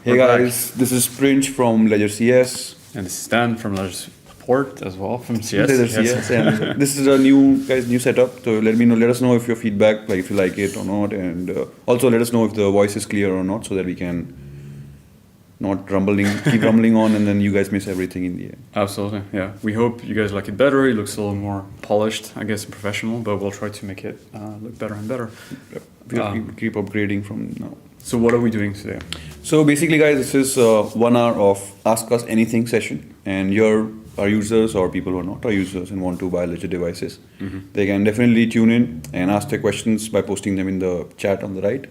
Hey guys, this is Prince from Ledger CS. And this is Dan from Ledger Support as well from CS. Ledger CS, and this is a new setup. So let us know if your feedback, like if you like it or not, and also let us know if the voice is clear or not, so that we can not keep rumbling on, and then you guys miss everything in the end. Absolutely, yeah. We hope you guys like it better. It looks a little more polished, I guess, and professional, but we'll try to make it look better and better. We'll keep upgrading from now. So what are we doing today? So basically, guys, this is 1 hour of Ask Us Anything session, and here are users or people who are not our users and want to buy Ledger devices. They can definitely tune in and ask their questions by posting them in the chat on the right.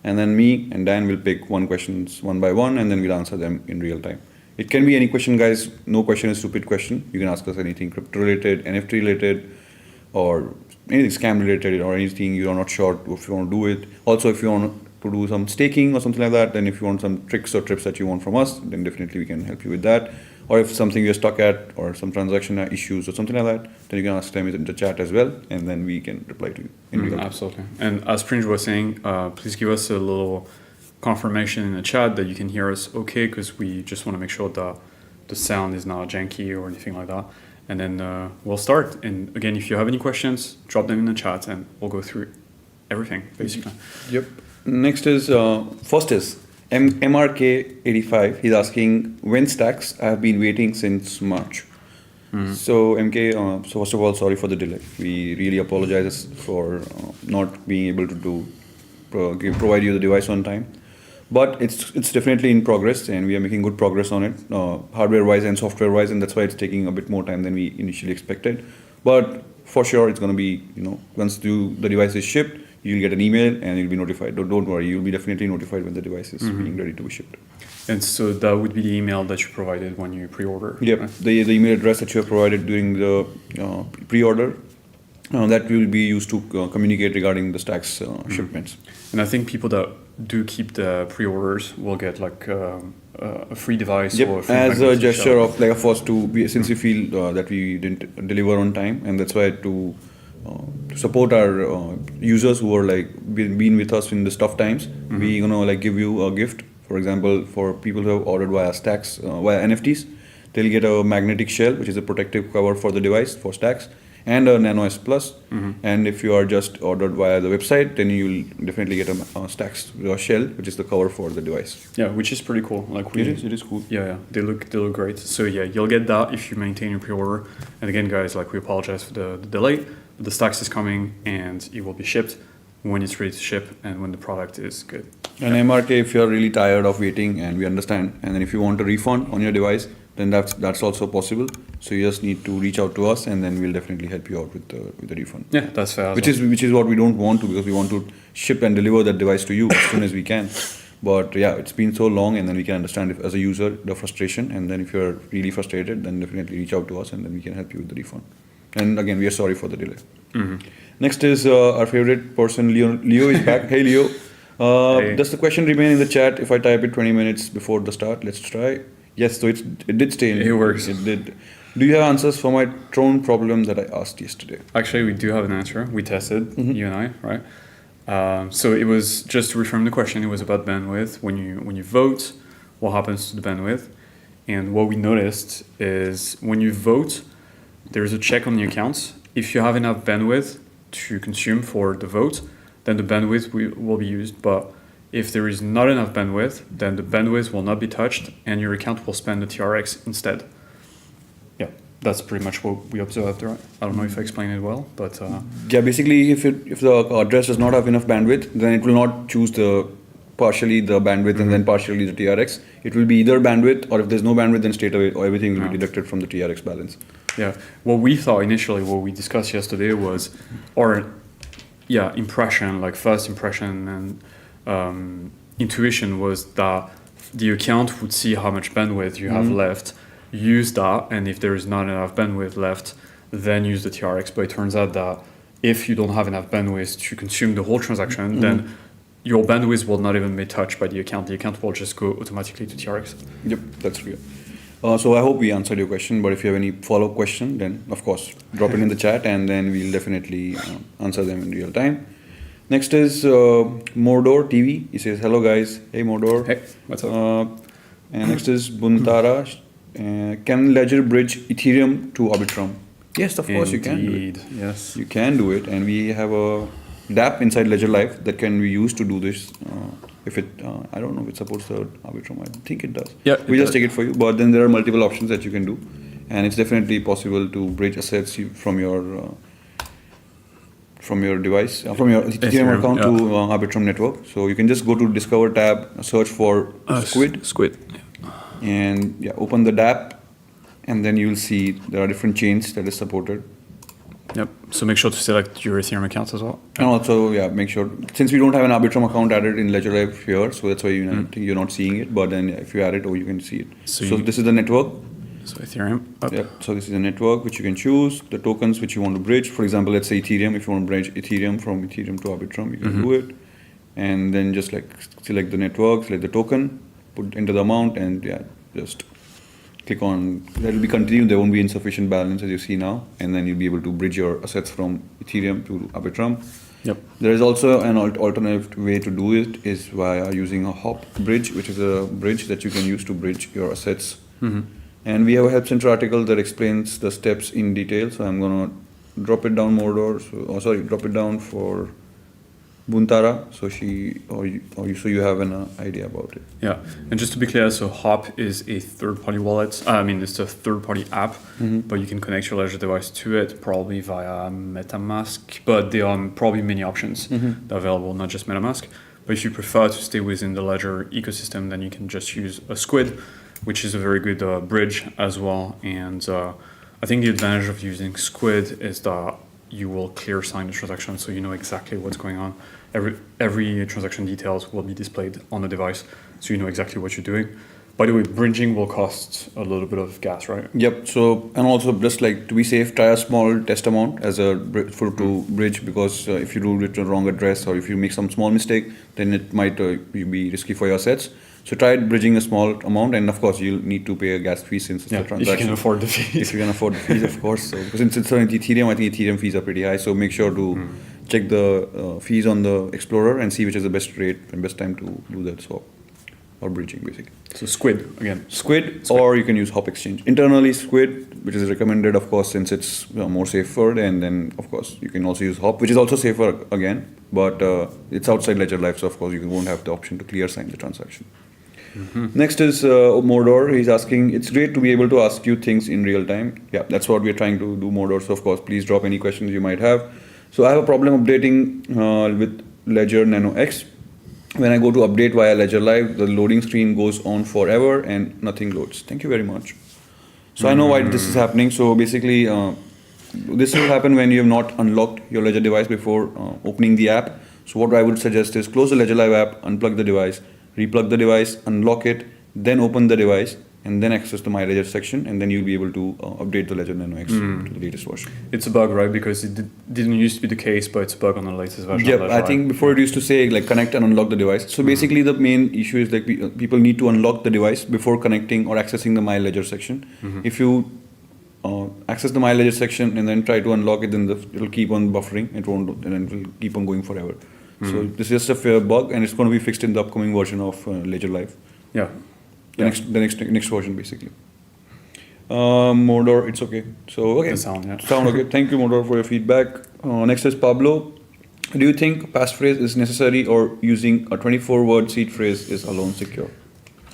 And then me and Dan will pick questions one by one, and then we'll answer them in real time. It can be any question, guys. No question is a stupid question. You can ask us anything crypto related, NFT related, or anything scam related, or anything you are not sure if you want to do it. Also, if you want to do some staking or something like that, then if you want some tricks or tips that you want from us, then definitely we can help you with that. Or if something you're stuck at, or some transaction issues or something like that, then you can ask them in the chat as well, and then we can reply to you in real time. Absolutely. And as Prince was saying, please give us a little confirmation in the chat that you can hear us okay, because we just want to make sure that the sound is not janky or anything like that. And then we'll start. And again, if you have any questions, drop them in the chat and we'll go through everything, basically. Yep. Next is, first is MRK85. He's asking, when stacks? I have been waiting since March. So MK, so first of all, sorry for the delay. We really apologize for not being able to provide you the device on time. But it's definitely in progress, and we are making good progress on it, hardware-wise and software-wise, and that's why it's taking a bit more time than we initially expected. But for sure, it's going to be, once the device is shipped, you'll get an email and you'll be notified. Don't worry, you'll be definitely notified when the device is being ready to be shipped. And so that would be the email that you provided when you pre-order? Yep, right? the email address that you have provided during the pre-order, that will be used to communicate regarding the stacks shipments. And I think people that do keep the pre-orders will get like a free device. Yep. Or a free as a gesture of like for us to since we feel that we didn't deliver on time, and that's why to support our users who are like been with us in the tough times, we like give you a gift. For example, for people who have ordered via stacks, via NFTs, they'll get a magnetic shell, which is a protective cover for the device for stacks, and a Nano S Plus. And if you are just ordered via the website, then you'll definitely get a stacks shell, which is the cover for the device. Yeah, which is pretty cool. Like it is cool. Yeah, they look great. So yeah, you'll get that if you maintain your pre-order. And again, guys, like we apologize for the delay. The stacks is coming and it will be shipped when it's ready to ship and when the product is good. And MRK, if you're really tired of waiting, and we understand, and then if you want a refund on your device, then that's also possible. So you just need to reach out to us, and then we'll definitely help you out with the refund. Yeah, that's fair. Which is what we don't want to, because we want to ship and deliver that device to you as soon as we can. But yeah, it's been so long, and then we can understand as a user the frustration. And then if you're really frustrated, then definitely reach out to us, and then we can help you with the refund. And again, we are sorry for the delay. Next is our favorite person, Leo. Leo is back. Hey, Leo. Hey. Does the question remain in the chat if I type it 20 minutes before the start? Let's try. Yes, so it did stay in. It works. It did. Do you have answers for my Tron problem that I asked yesterday? Actually, we do have an answer. We tested, you and I, right? So it was, just to reframe the question, it was about bandwidth. When you vote, what happens to the bandwidth? And what we noticed is when you vote, there's a check on the accounts. If you have enough bandwidth to consume for the vote, then the bandwidth will be used. But if there is not enough bandwidth, then the bandwidth will not be touched and your account will spend the TRX instead. Yeah, that's pretty much what we observed, right? I don't know if I explained it well, but... Yeah, basically if the address does not have enough bandwidth, then it will not choose partially the bandwidth and then partially the TRX. It will be either bandwidth, or if there's no bandwidth, then straight away everything will be deducted from the TRX balance. Yeah, what we thought initially, what we discussed yesterday was, impression, like first impression and intuition was that the account would see how much bandwidth you have left, use that, and if there is not enough bandwidth left, then use the TRX. But it turns out that if you don't have enough bandwidth to consume the whole transaction, then your bandwidth will not even be touched by the account. The account will just go automatically to TRX. Yep, that's real. So I hope we answered your question, but if you have any follow-up question, then of course drop it in the chat, and then we'll definitely answer them in real time. Next is Mordor TV. He says, hello guys. Hey Mordor. Hey, what's up? And next is Buntara. Can Ledger bridge Ethereum to Arbitrum? Yes, of course you can do it. Indeed, yes. You can do it, and we have a DApp inside Ledger Live that can be used to do this. If it, I don't know if it supports the Arbitrum. I think it does. Yeah, we it just does. take it for you. But then there are multiple options that you can do, and it's definitely possible to bridge assets from your device, from your Ethereum account to Arbitrum network. So you can just go to Discover tab, search for Squid, Squid. and open the DApp, and then you'll see there are different chains that is supported. Yep. So make sure to select your Ethereum accounts as well. And also, make sure, since we don't have an Arbitrum account added in Ledger Live here, so that's why you're not seeing it. But then if you add it, you can see it. So this is the network. So Ethereum. Up. Yeah. So this is a network which you can choose the tokens which you want to bridge. For example, let's say Ethereum. If you want to bridge Ethereum from Ethereum to Arbitrum, you can do it. And then just select the network, select the token, put enter the amount, and just click on. That will be continued. There won't be insufficient balance as you see now, and then you'll be able to bridge your assets from Ethereum to Arbitrum. Yep. There is also an alternative way to do it is via using a hop bridge, which is a bridge that you can use to bridge your assets. And we have a Help Center article that explains the steps in detail. So I'm gonna drop it down drop it down for Buntara, so so you have an idea about it. Yeah, and just to be clear, so Hop is a third-party wallet. It's a third-party app, but you can connect your Ledger device to it probably via MetaMask. But there are probably many options that are available, not just MetaMask. But if you prefer to stay within the Ledger ecosystem, then you can just use a Squid, which is a very good bridge as well. And I think the advantage of using Squid is that you will clear sign the transaction, so you know exactly what's going on. Every transaction details will be displayed on the device, so you know exactly what you're doing. By the way, bridging will cost a little bit of gas, right? Yep. So, and also just like to be safe, try a small test amount as to bridge, because if you do it to the wrong address or if you make some small mistake, then it might be risky for your assets. So try bridging a small amount, and of course you'll need to pay a gas fee since it's a transaction. If you can afford the fees. If you can afford the fees, of course. So, since it's on Ethereum, I think Ethereum fees are pretty high. So make sure to check the fees on the Explorer and see which is the best rate and best time to do that swap or bridging, basically. So Squid again. Squid, or you can use Hop Exchange. Internally, Squid, which is recommended, of course, since it's more safer. And then, of course, you can also use Hop, which is also safer again. But it's outside Ledger Live, so of course you won't have the option to clear sign the transaction. Next is Mordor. He's asking, it's great to be able to ask you things in real time. Yeah, that's what we're trying to do, Mordor. So of course, please drop any questions you might have. So I have a problem updating with Ledger Nano X. When I go to update via Ledger Live, the loading screen goes on forever and nothing loads. Thank you very much. So I know why this is happening. So basically, this will happen when you have not unlocked your Ledger device before opening the app. So what I would suggest is close the Ledger Live app, unplug the device, replug the device, unlock it, then open the device, and then access the My Ledger section, and then you'll be able to update the Ledger Nano X to the latest version. It's a bug, right? Because it didn't used to be the case, but it's a bug on the latest version. Yep, I think before it used to say like connect and unlock the device. So basically the main issue is like people need to unlock the device before connecting or accessing the My Ledger section. If you access the My Ledger section and then try to unlock it, then it'll keep on buffering. It won't, and then it will keep on going forever. So this is just a fair bug, and it's going to be fixed in the upcoming version of Ledger Live. Yeah. The next version, basically. Mordor, it's okay. So okay, The sound okay. Thank you, Mordor, for your feedback. Next is Pablo. Do you think passphrase is necessary, or using a 24-word seed phrase is alone secure?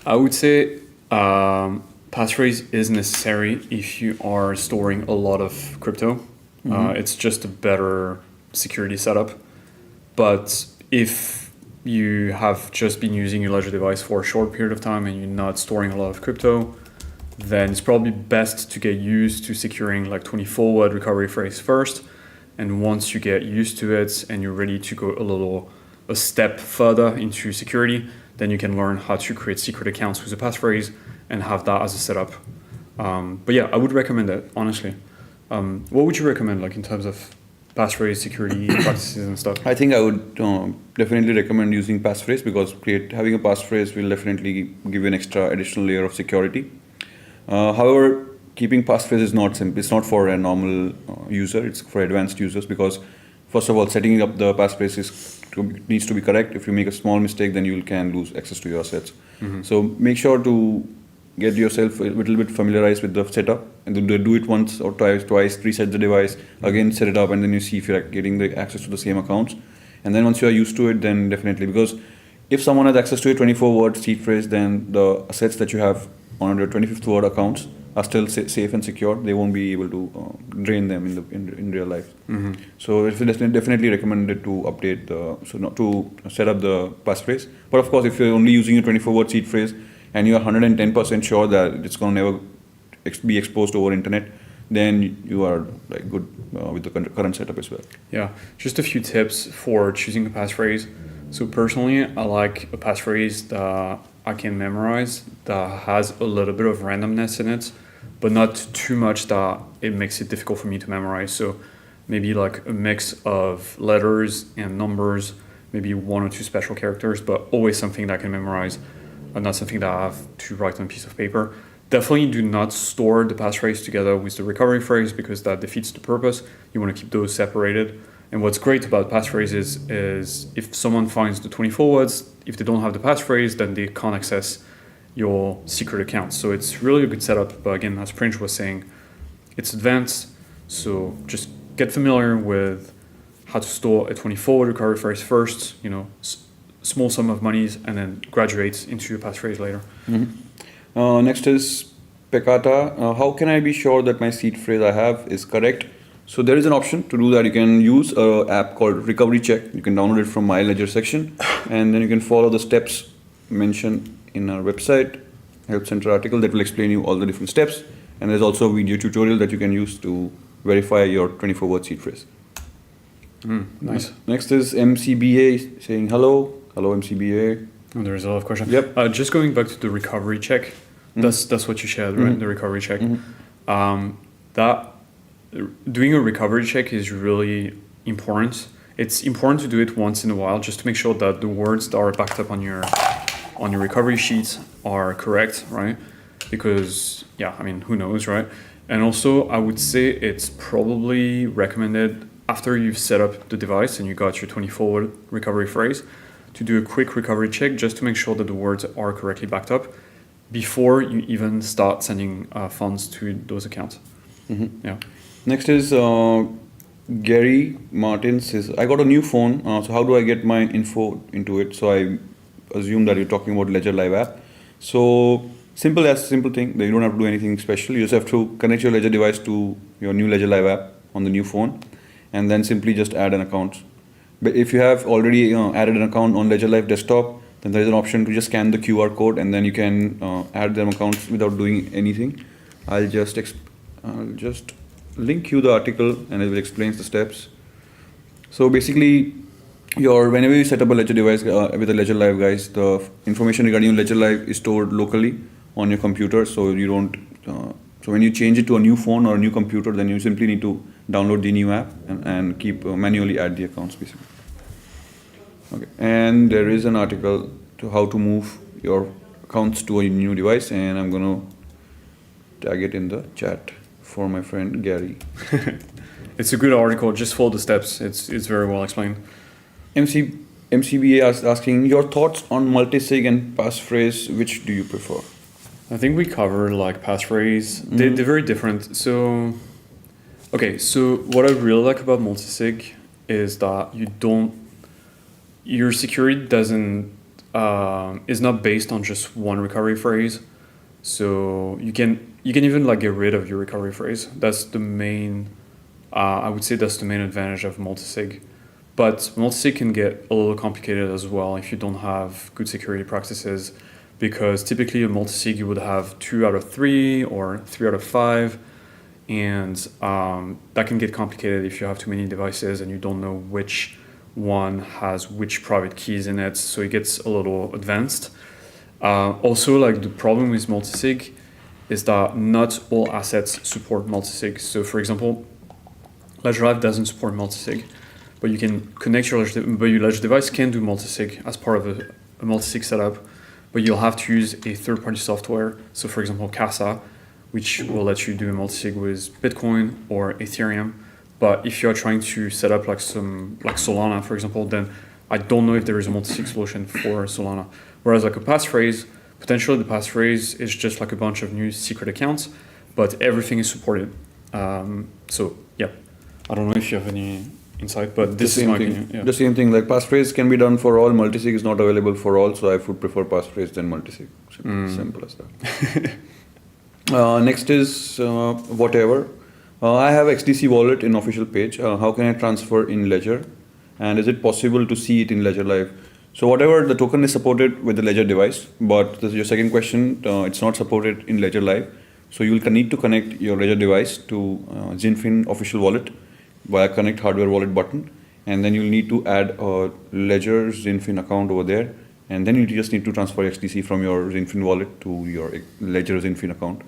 I would say passphrase is necessary if you are storing a lot of crypto. It's just a better security setup. But if you have just been using your Ledger device for a short period of time and you're not storing a lot of crypto, then it's probably best to get used to securing like 24-word recovery phrase first. And once you get used to it and you're ready to go a step further into security, then you can learn how to create secret accounts with a passphrase and have that as a setup. But yeah, I would recommend it, honestly. What would you recommend, like in terms of passphrase security practices and stuff? I think I would definitely recommend using passphrase, because having a passphrase will definitely give you an additional layer of security. However, keeping passphrase is not simple. It's not for a normal user. It's for advanced users, because first of all, setting up the passphrase needs to be correct. If you make a small mistake, then you can lose access to your assets. So make sure to get yourself a little bit familiarized with the setup, and then do it once or twice, reset the device, again set it up, and then you see if you're getting the access to the same accounts. And then once you are used to it, then definitely, because if someone has access to a 24-word seed phrase, then the assets that you have on your 25th word accounts are still safe and secure. They won't be able to drain them in real life. So it's definitely recommended to update not to set up the passphrase. But of course, if you're only using a 24-word seed phrase and you are 110% sure that it's going to never be exposed over internet, then you are like good with the current setup as well. Yeah, just a few tips for choosing a passphrase. So personally, I like a passphrase that I can memorize that has a little bit of randomness in it, but not too much that it makes it difficult for me to memorize. So maybe like a mix of letters and numbers, maybe one or two special characters, but always something that I can memorize and not something that I have to write on a piece of paper. Definitely do not store the passphrase together with the recovery phrase because that defeats the purpose. You want to keep those separated. And what's great about passphrases is if someone finds the 24 words, if they don't have the passphrase, then they can't access your secret account. So it's really a good setup. But again, as Prince was saying, it's advanced. So just get familiar with how to store a 24-word recovery phrase first, small sum of monies, and then graduate into your passphrase later. Next is Pekata. How can I be sure that my seed phrase I have is correct? So there is an option to do that. You can use an app called Recovery Check. You can download it from My Ledger section, and then you can follow the steps mentioned in our website Help Center article that will explain you all the different steps. And there's also a video tutorial that you can use to verify your 24-word seed phrase. Nice. Next is MCBA saying hello. Hello, MCBA. Oh, there's a lot of questions. Yep. Just going back to the recovery check, that's what you shared, right? The recovery check. That doing a recovery check is really important. It's important to do it once in a while just to make sure that the words that are backed up on your recovery sheet are correct, right? Because who knows, right? And also I would say it's probably recommended after you've set up the device and you got your 24-word recovery phrase to do a quick recovery check just to make sure that the words are correctly backed up before you even start sending funds to those accounts. Yeah. Next is Gary Martin says, I got a new phone, so how do I get my info into it? So I assume that you're talking about Ledger Live app. So simple thing, you don't have to do anything special. You just have to connect your Ledger device to your new Ledger Live app on the new phone, and then simply just add an account. But if you have already added an account on Ledger Live desktop, then there is an option to just scan the QR code, and then you can add them accounts without doing anything. I'll just link you the article and it will explain the steps. So basically, whenever you set up a Ledger device with a Ledger Live, guys, the information regarding your Ledger Live is stored locally on your computer. So you don't. So when you change it to a new phone or a new computer, then you simply need to download the new app and keep manually add the accounts basically. Okay. And there is an article to how to move your accounts to a new device, and I'm gonna tag it in the chat for my friend Gary. It's a good article. Just follow the steps. It's very well explained. MCBA is asking your thoughts on multisig and passphrase. Which do you prefer? I think we covered like passphrase. They're very different. So what I really like about multisig is that your security is not based on just one recovery phrase. So you can even like get rid of your recovery phrase. That's the main, I would say that's the main advantage of multisig. But multisig can get a little complicated as well if you don't have good security practices, because typically a multisig you would have 2 out of 3 or 3 out of 5. And that can get complicated if you have too many devices and you don't know which one has which private keys in it. So it gets a little advanced. Also, like the problem with multisig is that not all assets support multisig. So for example, Ledger Live doesn't support multisig, but you can connect your Ledger device can do multisig as part of a multisig setup, but you'll have to use a third-party software. So for example, Casa, which will let you do a multisig with Bitcoin or Ethereum. But if you're trying to set up like Solana, for example, then I don't know if there is a multisig solution for Solana. Whereas like a passphrase, potentially the passphrase is just like a bunch of new secret accounts, but everything is supported. So yeah, I don't know if you have any insight, but this is my opinion. Yeah. The same thing, like passphrase can be done for all, multisig is not available for all, so I would prefer passphrase than multisig. Simple as that. Next is whatever. I have XDC wallet in official page. How can I transfer in Ledger? And is it possible to see it in Ledger Live? So whatever, the token is supported with the Ledger device, but this is your second question. It's not supported in Ledger Live. So you will need to connect your Ledger device to Zinfin official wallet via connect hardware wallet button. And then you'll need to add a Ledger Zinfin account over there. And then you just need to transfer XDC from your Zinfin wallet to your Ledger Zinfin account.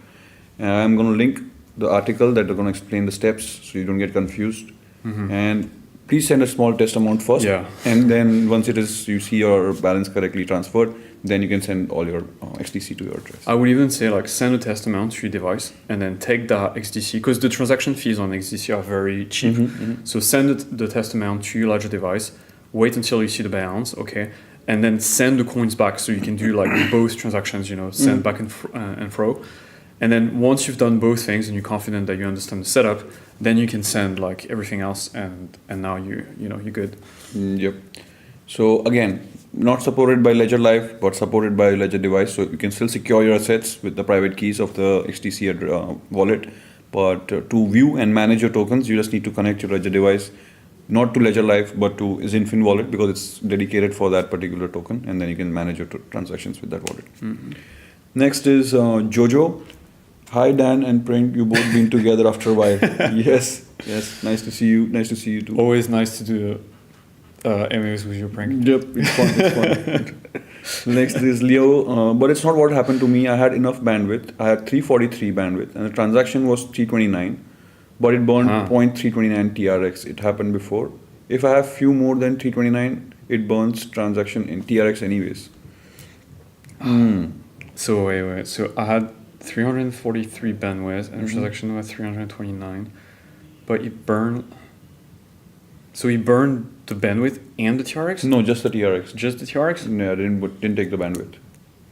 I'm going to link the article that are going to explain the steps so you don't get confused. And please send a small test amount first. Yeah. And then once it is, you see your balance correctly transferred, then you can send all your XDC to your address. I would even say like send a test amount to your device and then take that XDC, because the transaction fees on XDC are very cheap. So send the test amount to your Ledger device, wait until you see the balance, okay, and then send the coins back so you can do like both transactions, send back and fro. And then once you've done both things and you're confident that you understand the setup, then you can send like everything else, and now you're good. Yep. So again, not supported by Ledger Live, but supported by Ledger device. So you can still secure your assets with the private keys of the XDC wallet. But to view and manage your tokens, you just need to connect your Ledger device, not to Ledger Live, but to Zinfin wallet, because it's dedicated for that particular token, and then you can manage your transactions with that wallet. Next is Jojo. Hi Dan and Prank, you both been together after a while. Yes, nice to see you. Nice to see you too. Always nice to do MAs with your Prank. Yep, it's fun. Next is Leo, but it's not what happened to me. I had enough bandwidth. I had 343 bandwidth, and the transaction was 329, but it burned 0.329 TRX. It happened before. If I have few more than 329, it burns transaction in TRX anyways. So wait. So I had 343 bandwidth and the transaction was 329, but it burned. So he burned the bandwidth and the TRX? No, just the TRX. Just the TRX? Yeah, didn't take the bandwidth.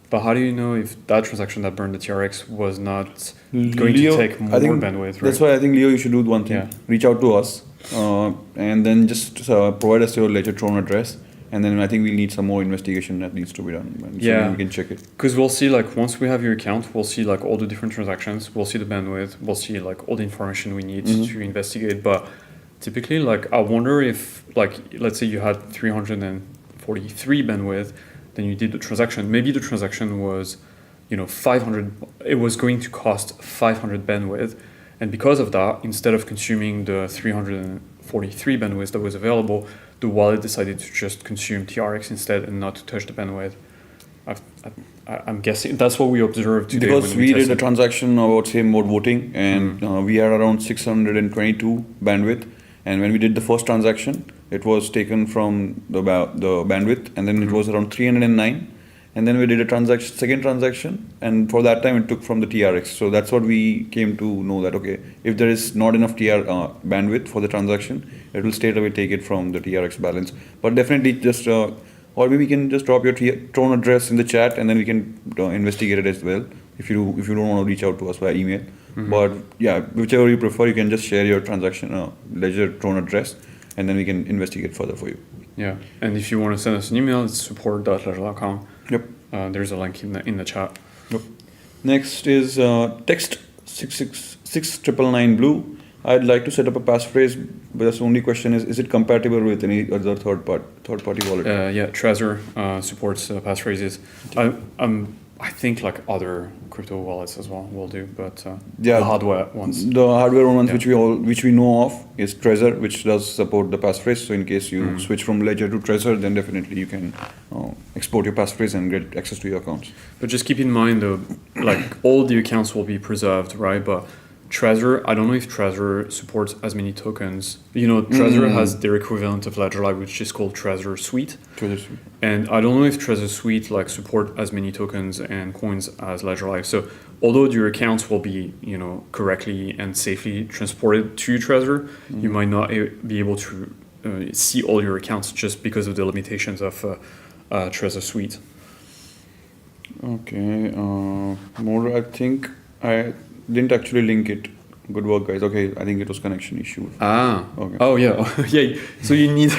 But how do you know if that transaction that burned the TRX was not going to take more bandwidth? Right? That's why I think, Leo, you should do one thing. Yeah. Reach out to us and then just provide us your Ledger Tron address. And then I think we'll need some more investigation that needs to be done. And so then we can check it. Because we'll see, like, once we have your account, we'll see, like, all the different transactions. We'll see the bandwidth. We'll see, like, all the information we need to investigate. But typically, like, I wonder if, like, let's say you had 343 bandwidth, then you did the transaction. Maybe the transaction was, 500. It was going to cost 500 bandwidth. And because of that, instead of consuming the 343 bandwidth that was available, the wallet decided to just consume TRX instead and not to touch the bandwidth. I'm guessing that's what we observed today. Because we did a transaction about same mode voting, and we had around 622 bandwidth. And when we did the first transaction, it was taken from the bandwidth, and then it was around 309. And then we did a second transaction, and for that time it took from the TRX. So that's what we came to know, that okay, if there is not enough bandwidth for the transaction, it will straight away take it from the TRX balance. But definitely just, or maybe we can just drop your Tron address in the chat, and then we can investigate it as well. If you don't want to reach out to us via email, but yeah, whichever you prefer, you can just share your transaction Ledger Tron address, and then we can investigate further for you. Yeah, and if you want to send us an email, it's support.ledger.com. Yep. There's a link in the chat. Yep. Next is text 66999 blue. I'd like to set up a passphrase, but the only question is it compatible with any other third party wallet? Yeah, Trezor supports passphrases. I think like other crypto wallets as well will do, but the hardware ones. The hardware ones which we know of is Trezor, which does support the passphrase. So in case you switch from Ledger to Trezor, then definitely you can export your passphrase and get access to your accounts. But just keep in mind though, like all the accounts will be preserved, right? But Trezor, I don't know if Trezor supports as many tokens. Trezor has their equivalent of Ledger Live, which is called Trezor Suite. And I don't know if Trezor Suite support as many tokens and coins as Ledger Live. So although your accounts will be, correctly and safely transported to Trezor, you might not be able to see all your accounts just because of the limitations of Trezor Suite. Okay. More. I think I didn't actually link it. Good work, guys. Okay. I think it was connection issue. Ah. Okay. Oh yeah. Yeah. So you need,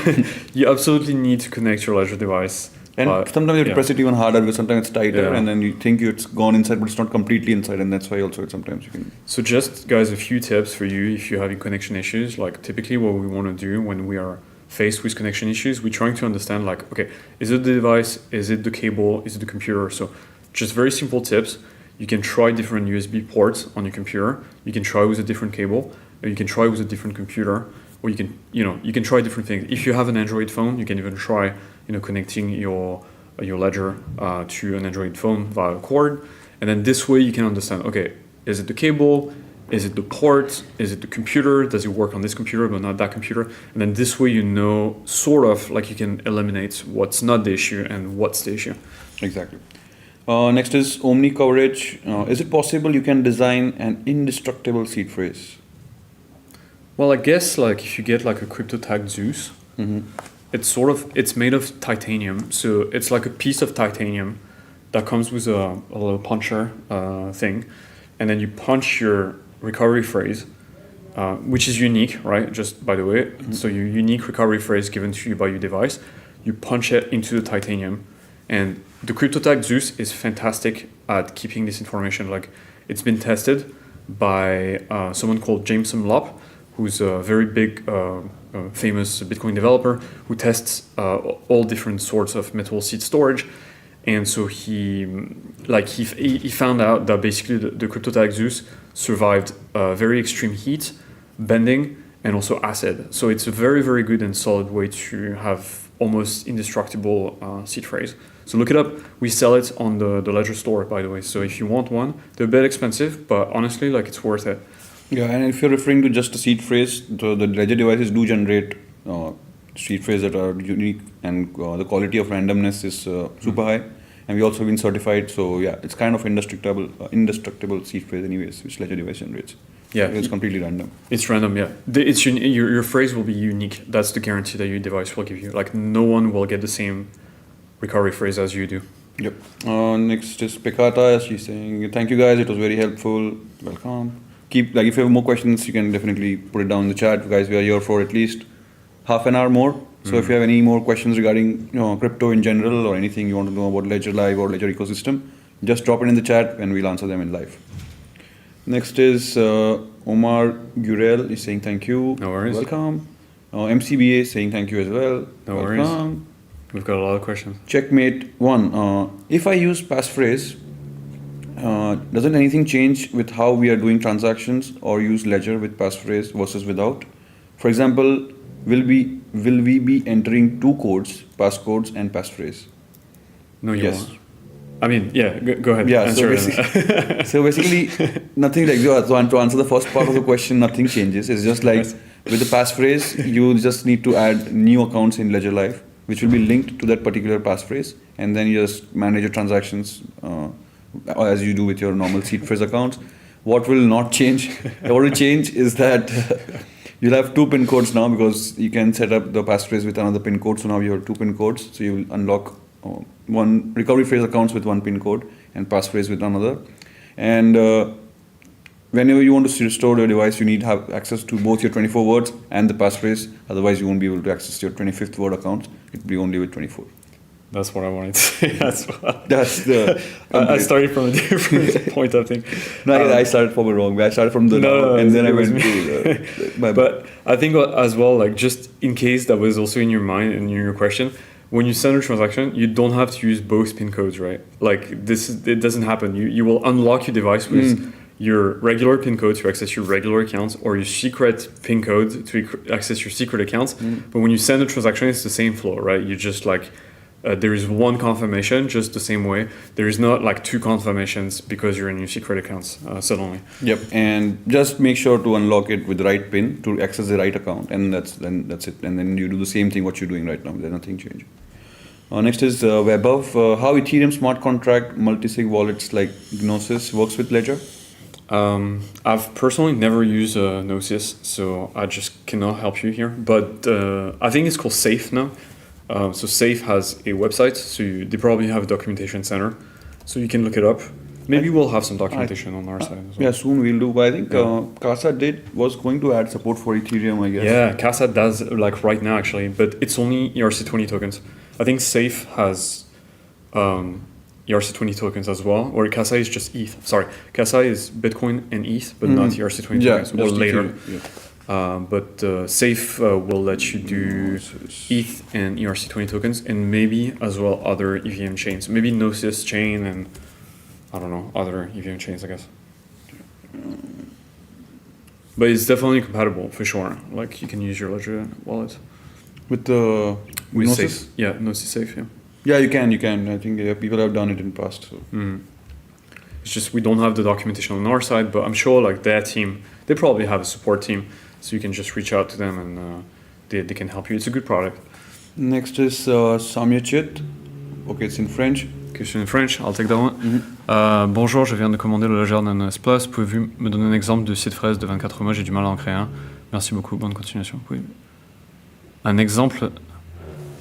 you absolutely need to connect your Ledger device. And sometimes you have to yeah. press it even harder because sometimes it's tighter, Yeah. and then you think it's gone inside, but it's not completely inside, and that's why also sometimes you can. So just guys, a few tips for you if you're having connection issues. Like typically what we want to do when we are faced with connection issues, we're trying to understand like, okay, is it the device? Is it the cable? Is it the computer? So just very simple tips. You can try different USB ports on your computer. You can try with a different cable, or you can try with a different computer, or you can, you can try different things. If you have an Android phone, you can even try, connecting your Ledger to an Android phone via a cord, and then this way you can understand. Okay, is it the cable? Is it the port? Is it the computer? Does it work on this computer but not that computer? And then this way sort of like you can eliminate what's not the issue and what's the issue. Exactly. Next is Omni coverage. Is it possible you can design an indestructible seed phrase? Well, I guess like if you get like a CryptoTag Zeus, it's made of titanium, so it's like a piece of titanium that comes with a little puncher thing, and then you punch your recovery phrase, which is unique, right? Just by the way, so your unique recovery phrase given to you by your device, you punch it into the titanium, and the CryptoTag Zeus is fantastic at keeping this information. Like it's been tested by someone called Jameson Lopp, who's a very big, famous Bitcoin developer who tests all different sorts of metal seed storage. And so he found out that basically the CryptoTag Zeus survived very extreme heat, bending, and also acid. So it's a very, very good and solid way to have almost indestructible seed phrase. So look it up. We sell it on the Ledger store, by the way. So if you want one, they're a bit expensive, but honestly, like it's worth it. Yeah, and if you're referring to just a seed phrase, the Ledger devices do generate seed phrases that are unique, and the quality of randomness is super high. And we also been certified, so yeah, it's kind of indestructible seed phrase anyways, which Ledger device generates. Yeah, it's completely random. It's random, yeah. Your phrase will be unique. That's the guarantee that your device will give you. Like no one will get the same recovery phrase as you do. Yep. Next is Pekata. She's saying, "Thank you guys. It was very helpful. Welcome. Keep if you have more questions, you can definitely put it down in the chat, guys. We are here for at least half an hour more. So if you have any more questions regarding crypto in general or anything you want to know about Ledger Live or Ledger ecosystem, just drop it in the chat and we'll answer them in live." Next is Omar Gurel is saying thank you. No worries. Welcome. MCBA saying thank you as well. No Welcome. worries. We've got a lot of questions. Checkmate 1. If I use passphrase, doesn't anything change with how we are doing transactions or use Ledger with passphrase versus without? For example, will we be entering two codes, passcodes and passphrase? No, you Yes. won't. I mean, yeah, go ahead. Yeah, Answer so basically, nothing like that. So to answer the first part of the question, nothing changes. It's just like Yes. with the passphrase, you just need to add new accounts in Ledger Live, which will be linked to that particular passphrase, and then you just manage your transactions as you do with your normal seed phrase accounts. What will not change? What will change is that you'll have two PIN codes now, because you can set up the passphrase with another PIN code. So now you have two PIN codes. So you will unlock one recovery phrase accounts with one PIN code and passphrase with another. And whenever you want to restore your device, you need to have access to both your 24 words and the passphrase. Otherwise, you won't be able to access your 25th word accounts. It will be only with 24. That's what I wanted to say as well. That's the. I started from a different point, I think. No, I started from the wrong way. I started from the No, and then I it was went me. to my. But I think as well, like just in case that was also in your mind and in your question, when you send a transaction, you don't have to use both PIN codes, right? Like it doesn't happen. You will unlock your device with your regular PIN code to access your regular accounts, or your secret PIN code to access your secret accounts. But when you send a transaction, it's the same flow, right? You just like. There is one confirmation, just the same way. There is not like two confirmations because you're in your secret accounts suddenly. Yep, and just make sure to unlock it with the right PIN to access the right account, and that's it. And then you do the same thing what you're doing right now. There's nothing change. Next is Webov. How Ethereum smart contract multisig wallets like Gnosis works with Ledger? I've personally never used Gnosis, so I just cannot help you here. But I think it's called Safe now. So Safe has a website, so they probably have a documentation center, So you can look it up. Maybe we'll have some documentation on our side as well. Yeah, soon we'll do. But I think Yeah. Casa was going to add support for Ethereum, I guess. Yeah, Casa does like right now actually, but it's only ERC20 tokens. I think Safe has ERC20 tokens as well, or Casa is just ETH. Sorry, Casa is Bitcoin and ETH, but not ERC20 Yeah, tokens, or just later. Ethereum, yeah. But Safe will let you do ETH and ERC20 tokens, and maybe as well other EVM chains. Maybe Gnosis chain and I don't know, other EVM chains, I guess. But it's definitely compatible for sure. Like you can use your Ledger wallet With the with Gnosis? Safe. Yeah, Gnosis Safe. Yeah. Yeah, you can. I think people have done it in past. So. It's just we don't have the documentation on our side, but I'm sure like their team, they probably have a support team, so you can just reach out to them and they can help you. It's a good product. Next is Samyachit. Okay, it's in French. Question in French, I'll take that one. Bonjour, je viens de commander le Ledger Nano Plus. Pouvez-vous me donner un exemple de site fraise de 24 mois? J'ai du mal à en créer un. Merci beaucoup, bonne continuation. Un exemple.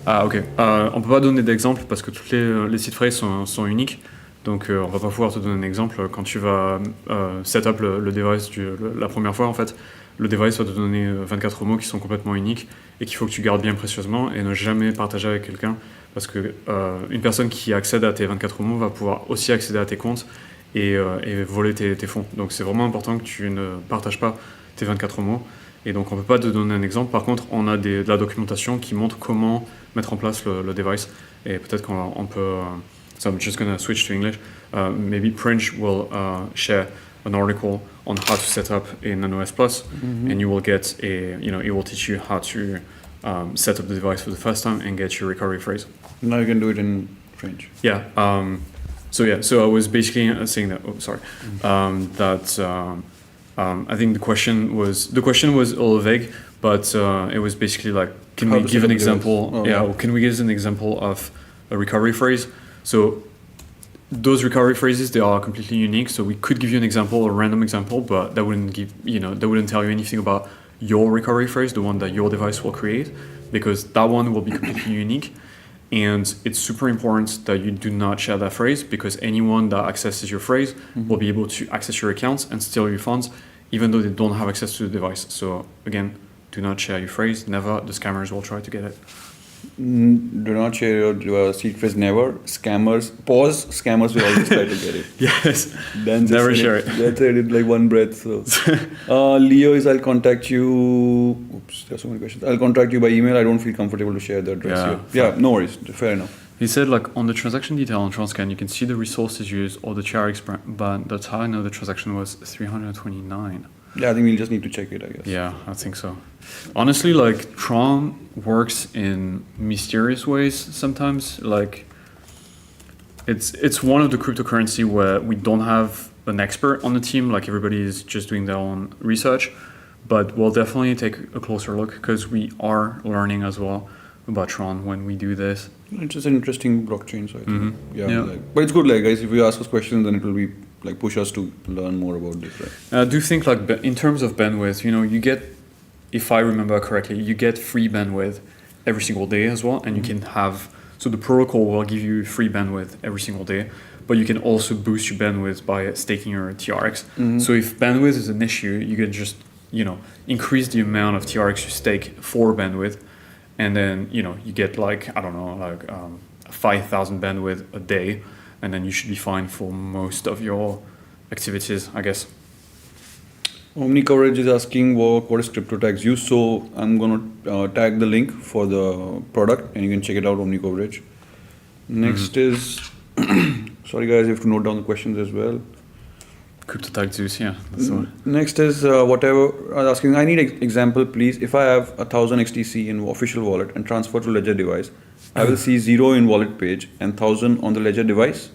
Ah, ok. On peut pas donner d'exemple parce que tous les sites fraises sont uniques. Donc, on va pas pouvoir te donner un exemple. Quand tu vas set up le device la première fois, en fait, le device va te donner 24 mots qui sont complètement uniques et qu'il faut que tu gardes bien précieusement et ne jamais partager avec quelqu'un. Parce que une personne qui accède à tes 24 mots va pouvoir aussi accéder à tes comptes et voler tes fonds. Donc c'est vraiment important que tu ne partages pas tes 24 mots. Et donc on ne peut pas te donner un exemple. Par contre, on a de la documentation qui montre comment mettre en place le device. Et peut-être qu'on peut... so I'm just going to switch to English. Maybe Prince will share an article on how to set up a Nano S Plus, and you will get it will teach you how to set up the device for the first time and get your recovery phrase. Now you can do it in French. Yeah. So I was basically saying that. Oh, sorry. I think the question was a little vague, but it was basically like, can How we to give set an up example? device. Oh, Yeah. yeah. Or can we give an example of a recovery phrase? So those recovery phrases, they are completely unique. So we could give you an example, a random example, but that wouldn't tell you anything about your recovery phrase, the one that your device will create, because that one will be completely unique. And it's super important that you do not share that phrase, because anyone that accesses your phrase will be able to access your accounts and steal your funds, even though they don't have access to the device. So again, do not share your phrase. Never. The scammers will try to get it. Do not share your seed phrase. Never. Scammers. Pause. Scammers will always try to get it. Yes. Then Never share it. That's it in like one breath. So, Leo is I'll contact you. Oops, there's so many questions. I'll contact you by email. I don't feel comfortable to share the address Yeah, here. Yeah, no worries. Fair enough. He said, like, on the transaction detail on Transcan, you can see the resources used or the TRX, but that's how I know the transaction was 329. Yeah, I think we'll just need to check it, I guess. Yeah, I think so. Honestly, like, Tron works in mysterious ways sometimes. Like, it's one of the cryptocurrency where we don't have an expert on the team. Like, everybody is just doing their own research. But we'll definitely take a closer look because we are learning as well about Tron when we do this. It's just an interesting blockchain, so I think. Yeah. Yeah. Like, but it's good, like, guys, if you ask us questions, then it will be, like, push us to learn more about this, right? I do think, like, in terms of bandwidth, you get, if I remember correctly, you get free bandwidth every single day as well, and you can have, so the protocol will give you free bandwidth every single day, but you can also boost your bandwidth by staking your TRX. So if bandwidth is an issue, you can just, increase the amount of TRX you stake for bandwidth, and then, you get like, I don't know, like 5,000 bandwidth a day, and then you should be fine for most of your activities, I guess. Omni Coverage is asking what is crypto tags used, so I'm gonna tag the link for the product and you can check it out, Omni Coverage. Next is, sorry guys, you have to note down the questions as well. CryptoTag Zeus, yeah, that's the one. Next is whatever I was asking. I need example, please. If I have 1,000 XTC in official wallet and transfer to Ledger device, I will see 0 in wallet page and 1,000 on the Ledger device.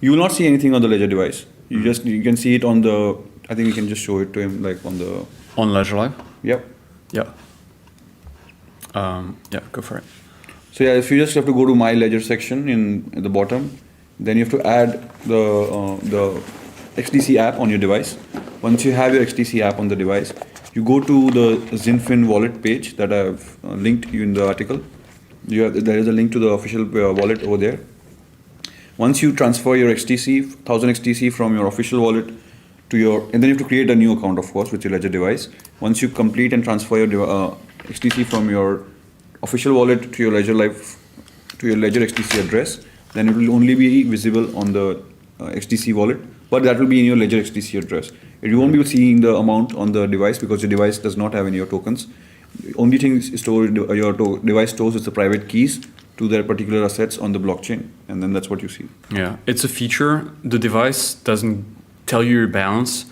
You will not see anything on the Ledger device. You can see it on the. I think we can just show it to him like on the. On Ledger Live? Yep. Yeah. Yeah, go for it. So yeah, if you just have to go to My Ledger section at the bottom, then you have to add the XDC app on your device. Once you have your XDC app on the device, you go to the Zinfin wallet page that I've linked you in the article. There is a link to the official wallet over there. Once you transfer your XTC, 1000 XTC from your official wallet to your, and then you have to create a new account, of course, with your Ledger device. Once you complete and transfer your XTC from your official wallet to your Ledger Live, to your Ledger XTC address, then it will only be visible on the XTC wallet, but that will be in your Ledger XTC address. You won't be seeing the amount on the device because the device does not have any of your tokens. The only thing stored your device stores is the private keys to their particular assets on the blockchain, and then that's what you see. Yeah, it's a feature. The device doesn't tell you your balance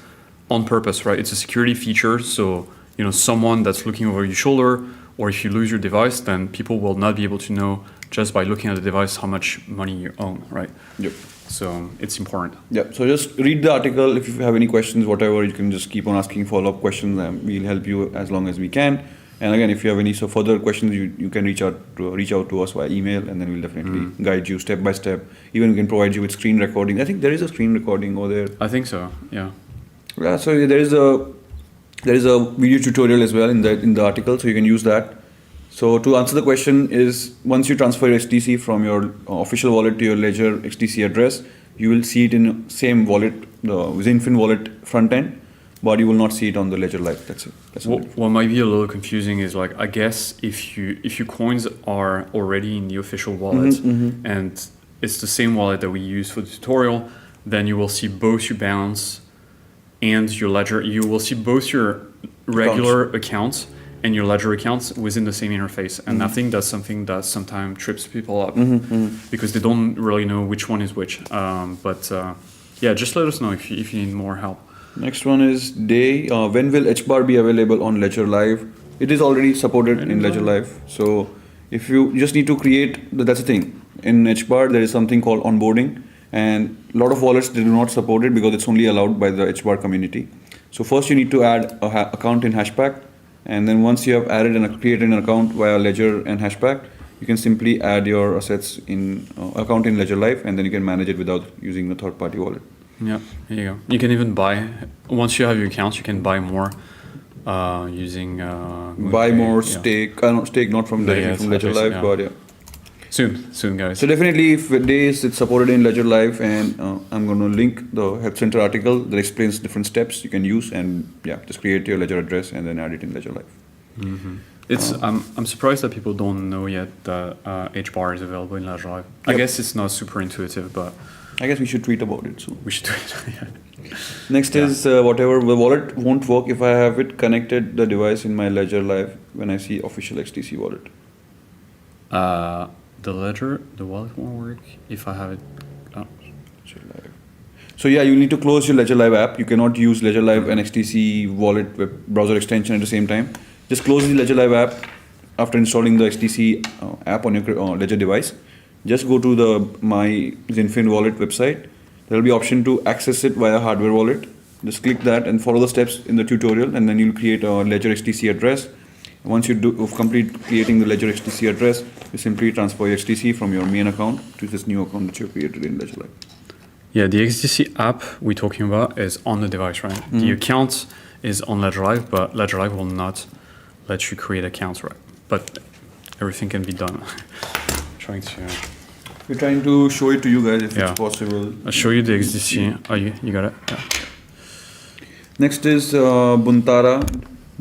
on purpose, right? It's a security feature, so someone that's looking over your shoulder, or if you lose your device, then people will not be able to know just by looking at the device how much money you own, right? Yep. So it's important. Yeah. So just read the article. If you have any questions, whatever, you can just keep on asking follow-up questions, and we'll help you as long as we can. And again, if you have any further questions, you can reach out to us via email, and then we'll definitely guide you step by step. Even we can provide you with screen recording. I think there is a screen recording over there. I think so. Yeah. Yeah. So there is a video tutorial as well in the article, so you can use that. So to answer the question is, once you transfer your XTC from your official wallet to your Ledger XTC address, you will see it in same wallet, the Zinfin wallet front end, but you will not see it on the Ledger Live. That's it. What might be a little confusing is, like, I guess if your coins are already in the official wallet and it's the same wallet that we use for the tutorial, then you will see both your balance and your Ledger. You will see both your regular accounts and your Ledger accounts within the same interface. And I think that's something that sometimes trips people up because they don't really know which one is which. Yeah, just let us know if you need more help. Next one is Day. When will HBAR be available on Ledger Live? It is already supported in Ledger Live. So if you just need to create, that's the thing. In HBAR, there is something called onboarding. And a lot of wallets, they do not support it because it's only allowed by the HBAR community. So first you need to add an account in Hashpack. And then once you have added and created an account via Ledger and Hashpack, you can simply add your assets in account in Ledger Live, and then you can manage it without using the third-party wallet. Yeah, there you go. You can even buy, once you have your accounts, you can buy more using buy more stake. Stake not from Ledger Live, but yeah. Soon, guys. So definitely, if days it's supported in Ledger Live, and I'm going to link the Help Center article that explains different steps you can use, and just create your Ledger address and then add it in Ledger Live. It's I'm surprised that people don't know yet that HBAR is available in Ledger Live. I guess it's not super intuitive, but I guess we should tweet about it soon. We should do it. Next is whatever, the wallet won't work if I have it connected the device in my Ledger Live when I see official XTC wallet. The wallet won't work if I have it. Ledger Live. So you need to close your Ledger Live app. You cannot use Ledger Live and XTC wallet web browser extension at the same time. Just close the Ledger Live app after installing the XTC app on your Ledger device. Just go to the My Zinfin Wallet website. There will be option to access it via hardware wallet. Just click that and follow the steps in the tutorial, and then you'll create a Ledger XTC address. Once you complete creating the Ledger XTC address, you simply transfer your XTC from your main account to this new account that you created in Ledger Live. Yeah, the XTC app we're talking about is on the device, right? The account is on Ledger Live, but Ledger Live will not let you create accounts, right? But everything can be done. We're trying to show it to you guys if it's possible. I'll show you the XTC. Oh, you got it? Yeah. Next is Buntara.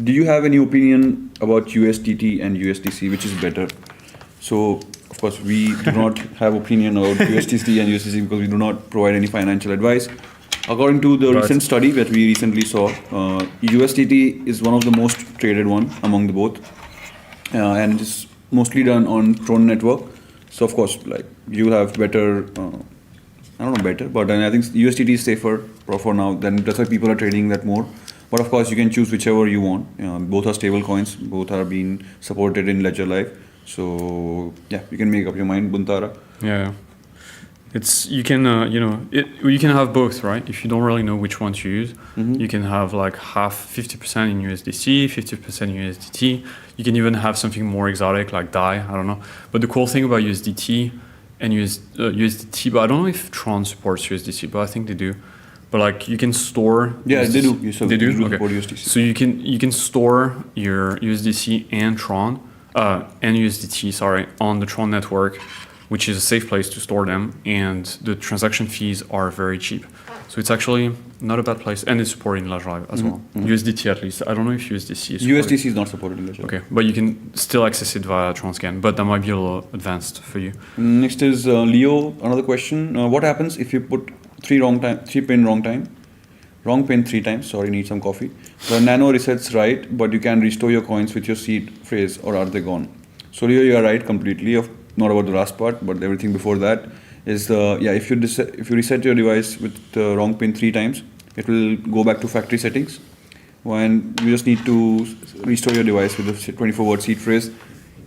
Do you have any opinion about USDT and USDC, which is better? So, of course, we do not have opinion about USDC and USDC because we do not provide any financial advice. According to the recent study that we recently saw, USDT is one of the most traded one among the both, and it is mostly done on Tron network. So, of course, like you have better, I don't know better, but I think USDT is safer for now. Then that's why people are trading that more. But of course, you can choose whichever you want. Both are stable coins. Both are being supported in Ledger Live. So you can make up your mind, Buntara. Yeah, you can you can have both, right? If you don't really know which one to use, you can have like 50% in USDC, 50% in USDT. You can even have something more exotic like DAI. I don't know. But the cool thing about USDT and USDT, but I don't know if Tron supports USDC, but I think they do. But like you can store. Yeah, USDC. they do. So they do. Okay. USDC. So you can store your USDC and Tron and USDT, on the Tron network which is a safe place to store them, and the transaction fees are very cheap. So it's actually not a bad place, and it's supported in Ledger Live as well. USDT at least. I don't know if USDC is supported. USDC is not supported in Ledger. Okay, but you can still access it via Transcan, but that might be a little advanced for you. Next is Leo. Another question: what happens if you put three pin wrong pin 3 times? Sorry, need some coffee. The nano resets right, but you can restore your coins with your seed phrase, or are they gone? So Leo, you are right completely. Not about the last part, but everything before that is if you reset your device with the wrong pin 3 times, it will go back to factory settings. When you just need to restore your device with the 24-word seed phrase.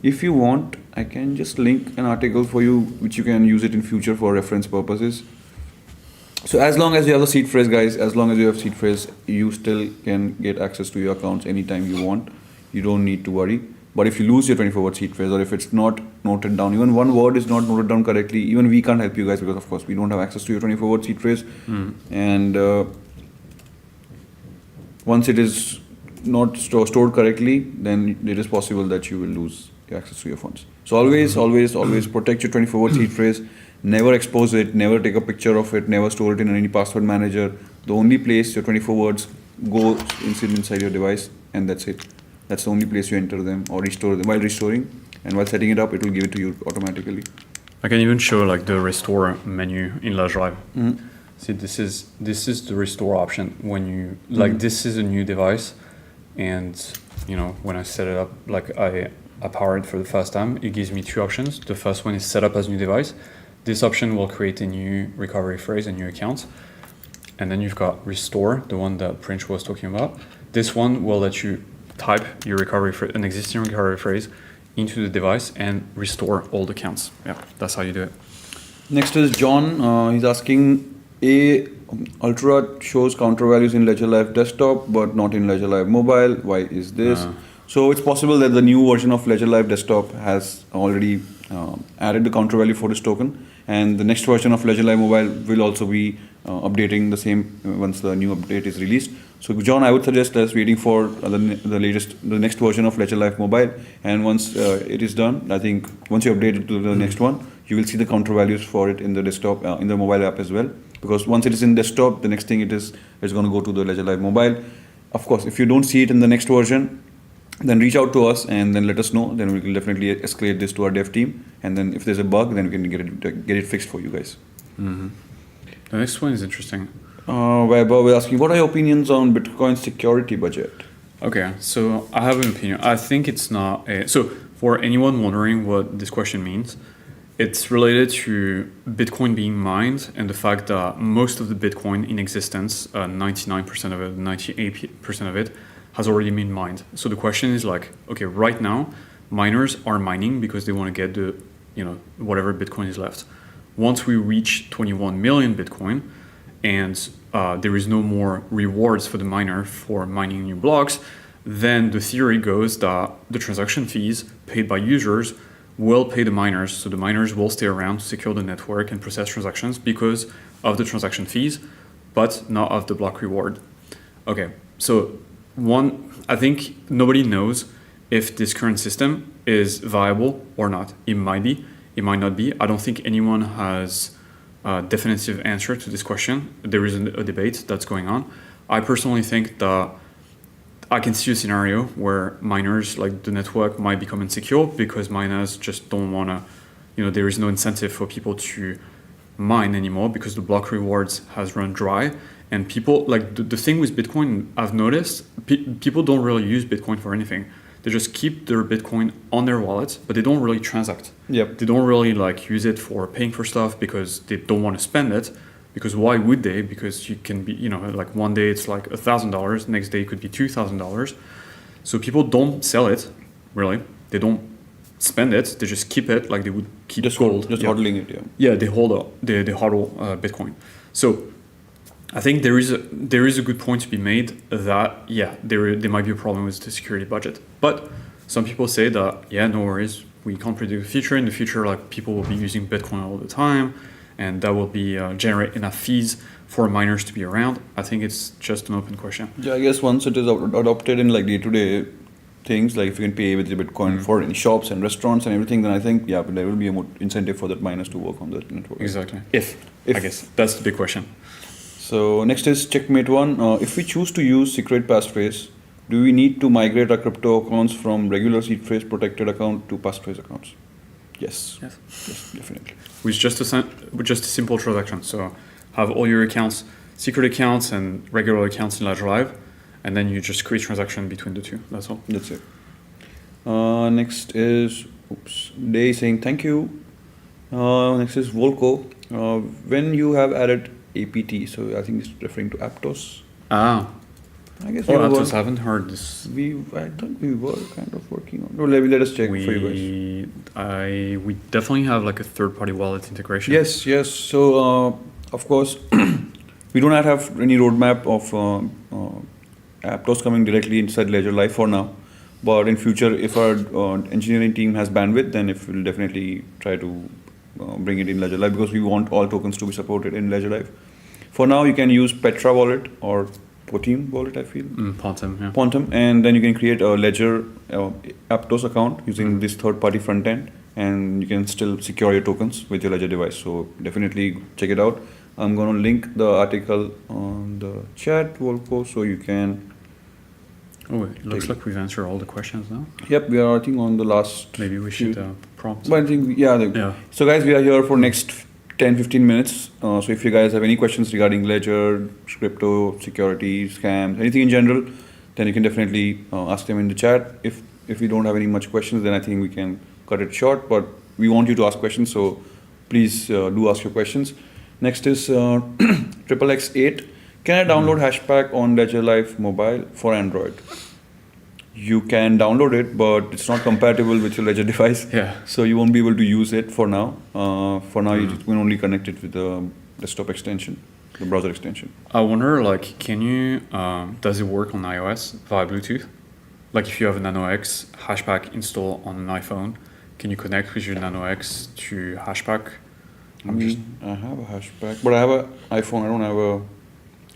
If you want, I can just link an article for you, which you can use it in future for reference purposes. So as long as you have the seed phrase, guys, as long as you have seed phrase, you still can get access to your accounts anytime you want. You don't need to worry. But if you lose your 24-word seed phrase, or if it's not noted down, even one word is not noted down correctly, even we can't help you guys, because of course we don't have access to your 24-word seed phrase. And once it is not stored correctly, then it is possible that you will lose your access to your funds. So always protect your 24-word seed phrase. Never expose it, never take a picture of it, never store it in any password manager. The only place your 24 words go inside your device, and that's it. That's the only place you enter them or restore them. While restoring and while setting it up, it will give it to you automatically. I can even show like the restore menu in Ledger Live. See, this is the restore option when you this is a new device, and when I set it up, like I power it for the first time, it gives me 2 options. The first one is set up as new device. This option will create a new recovery phrase, a new account. And then you've got restore, the one that Prince was talking about. This one will let you type your an existing recovery phrase into the device and restore old accounts. Yeah, that's how you do it. Next is John. He's asking, Ultra shows counter values in Ledger Live desktop, but not in Ledger Live mobile. Why is this? So it's possible that the new version of Ledger Live desktop has already added the counter value for this token, and the next version of Ledger Live mobile will also be updating the same once the new update is released. So John, I would suggest us waiting for the next version of Ledger Live mobile, and once it is done, I think once you update it to the next one, you will see the counter values for it in the desktop, in the mobile app as well. Because once it is in desktop, the next thing it's going to go to the Ledger Live mobile. Of course, if you don't see it in the next version, then reach out to us and then let us know. Then we will definitely escalate this to our dev team. And then if there's a bug, then we can get it fixed for you guys. The next one is interesting. Weber, we're asking, what are your opinions on Bitcoin's security budget? Okay, so I have an opinion. I think it's not so for anyone wondering what this question means, it's related to Bitcoin being mined and the fact that most of the Bitcoin in existence, 99% of it, 98% of it, has already been mined. So the question is like, okay, right now, miners are mining because they want to get the, whatever Bitcoin is left. Once we reach 21 million Bitcoin and there is no more rewards for the miner for mining new blocks, then the theory goes that the transaction fees paid by users will pay the miners. So the miners will stay around to secure the network and process transactions because of the transaction fees, but not of the block reward. Okay, so I think nobody knows if this current system is viable or not. It might be, it might not be. I don't think anyone has a definitive answer to this question. There is a debate that's going on. I personally think that I can see a scenario where miners, like the network, might become insecure because miners just don't want to, there is no incentive for people to mine anymore because the block rewards has run dry. And people, like the thing with Bitcoin, I've noticed, people don't really use Bitcoin for anything. They just keep their Bitcoin on their wallet, but they don't really transact. Yep. They don't really use it for paying for stuff because they don't want to spend it. Because why would they? Because you can be, one day it's like $1,000, next day it could be $2,000. So people don't sell it, really. They don't spend it. They just keep it like they would keep gold. Just hodling it, yeah. Yeah, they hodl Bitcoin. So I think there is a good point to be made that there might be a problem with the security budget. But some people say that no worries, we can't predict the future. In the future, people will be using Bitcoin all the time, and that will be generate enough fees for miners to be around. I think it's just an open question. Yeah, I guess once it is adopted in day-to-day things, like if you can pay with the Bitcoin for any shops and restaurants and everything, then I think, yeah, but there will be a more incentive for that miners to work on that network. Exactly. If I guess that's the big question. So next is checkmate one. If we choose to use secret passphrase, do we need to migrate our crypto accounts from regular seed phrase protected account to passphrase accounts? Yes. Yes. Yes, definitely. With just a simple transaction. So have all your accounts, secret accounts and regular accounts in Ledger Live, and then you just create transaction between the two. That's all. That's it. Next is Day saying thank you. Next is Volko. When you have added APT, so I think it's referring to Aptos. Ah. I guess Oh, we Aptos, I haven't heard this. I thought we were kind of working on. No, let us check for you guys. We definitely have like a third-party wallet integration. Yes, yes. So of course, we do not have any roadmap of Aptos coming directly inside Ledger Live for now. But in future, if our engineering team has bandwidth, then if we'll definitely try to bring it in Ledger Live, because we want all tokens to be supported in Ledger Live. For now, you can use Petra wallet or Potem wallet, I feel. Pontem, yeah. Pontem, and then you can create a Ledger Aptos account using this third-party front end, and you can still secure your tokens with your Ledger device. So definitely check it out. I'm going to link the article on the chat, Volko, so you can. Oh, it looks like we've answered all the questions now. Yep, we are, I think, on the last. Maybe we should prompt. But I think, yeah. So guys, we are here for next 10-15 minutes. So if you guys have any questions regarding Ledger, crypto, security, scams, anything in general, then you can definitely ask them in the chat. If we don't have any much questions, then I think we can cut it short. But we want you to ask questions, so please do ask your questions. Next is XXX8. Can I download Hashpack on Ledger Live Mobile for Android? You can download it, but it's not compatible with your Ledger device. Yeah. So you won't be able to use it for now. You can only connect it with the desktop extension, the browser extension. I wonder, like, can you, does it work on iOS via Bluetooth? Like if you have a Nano X Hashpack installed on an iPhone, can you connect with your Nano X to Hashpack? I have a Hashpack, but I have an iPhone. I don't have a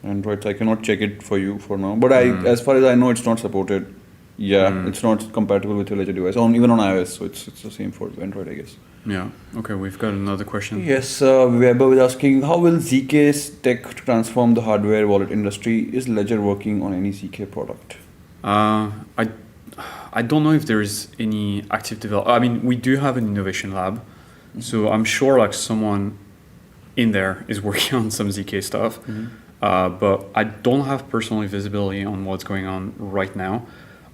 Android, so I cannot check it for you for now. But as far as I know, it's not supported. Yeah, it's not compatible with your Ledger device, even on iOS. So it's the same for Android, I guess. Yeah. Okay, we've got another question. Yes, Weber was asking, how will ZK's tech transform the hardware wallet industry? Is Ledger working on any ZK product? I don't know if there is any active development. I mean, we do have an innovation lab, so I'm sure like someone in there is working on some ZK stuff. But I don't have personally visibility on what's going on right now.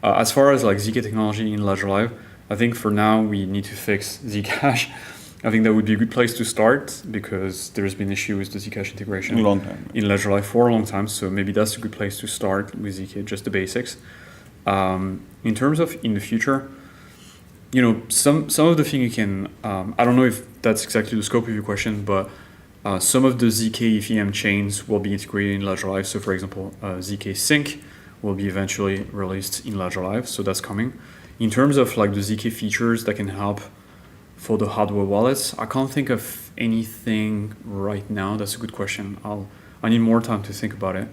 As far as like ZK technology in Ledger Live, I think for now we need to fix Zcash. I think that would be a good place to start because there's been issues with the Zcash integration a long time. In Ledger Live for a long time. So maybe that's a good place to start with ZK, just the basics. In terms of in the future, you know, some of the thing you can, I don't know if that's exactly the scope of your question, but some of the ZK EVM chains will be integrated in Ledger Live. So for example, ZK Sync will be eventually released in Ledger Live, so that's coming. In terms of like the ZK features that can help for the hardware wallets, I can't think of anything right now. That's a good question. I need more time to think about it.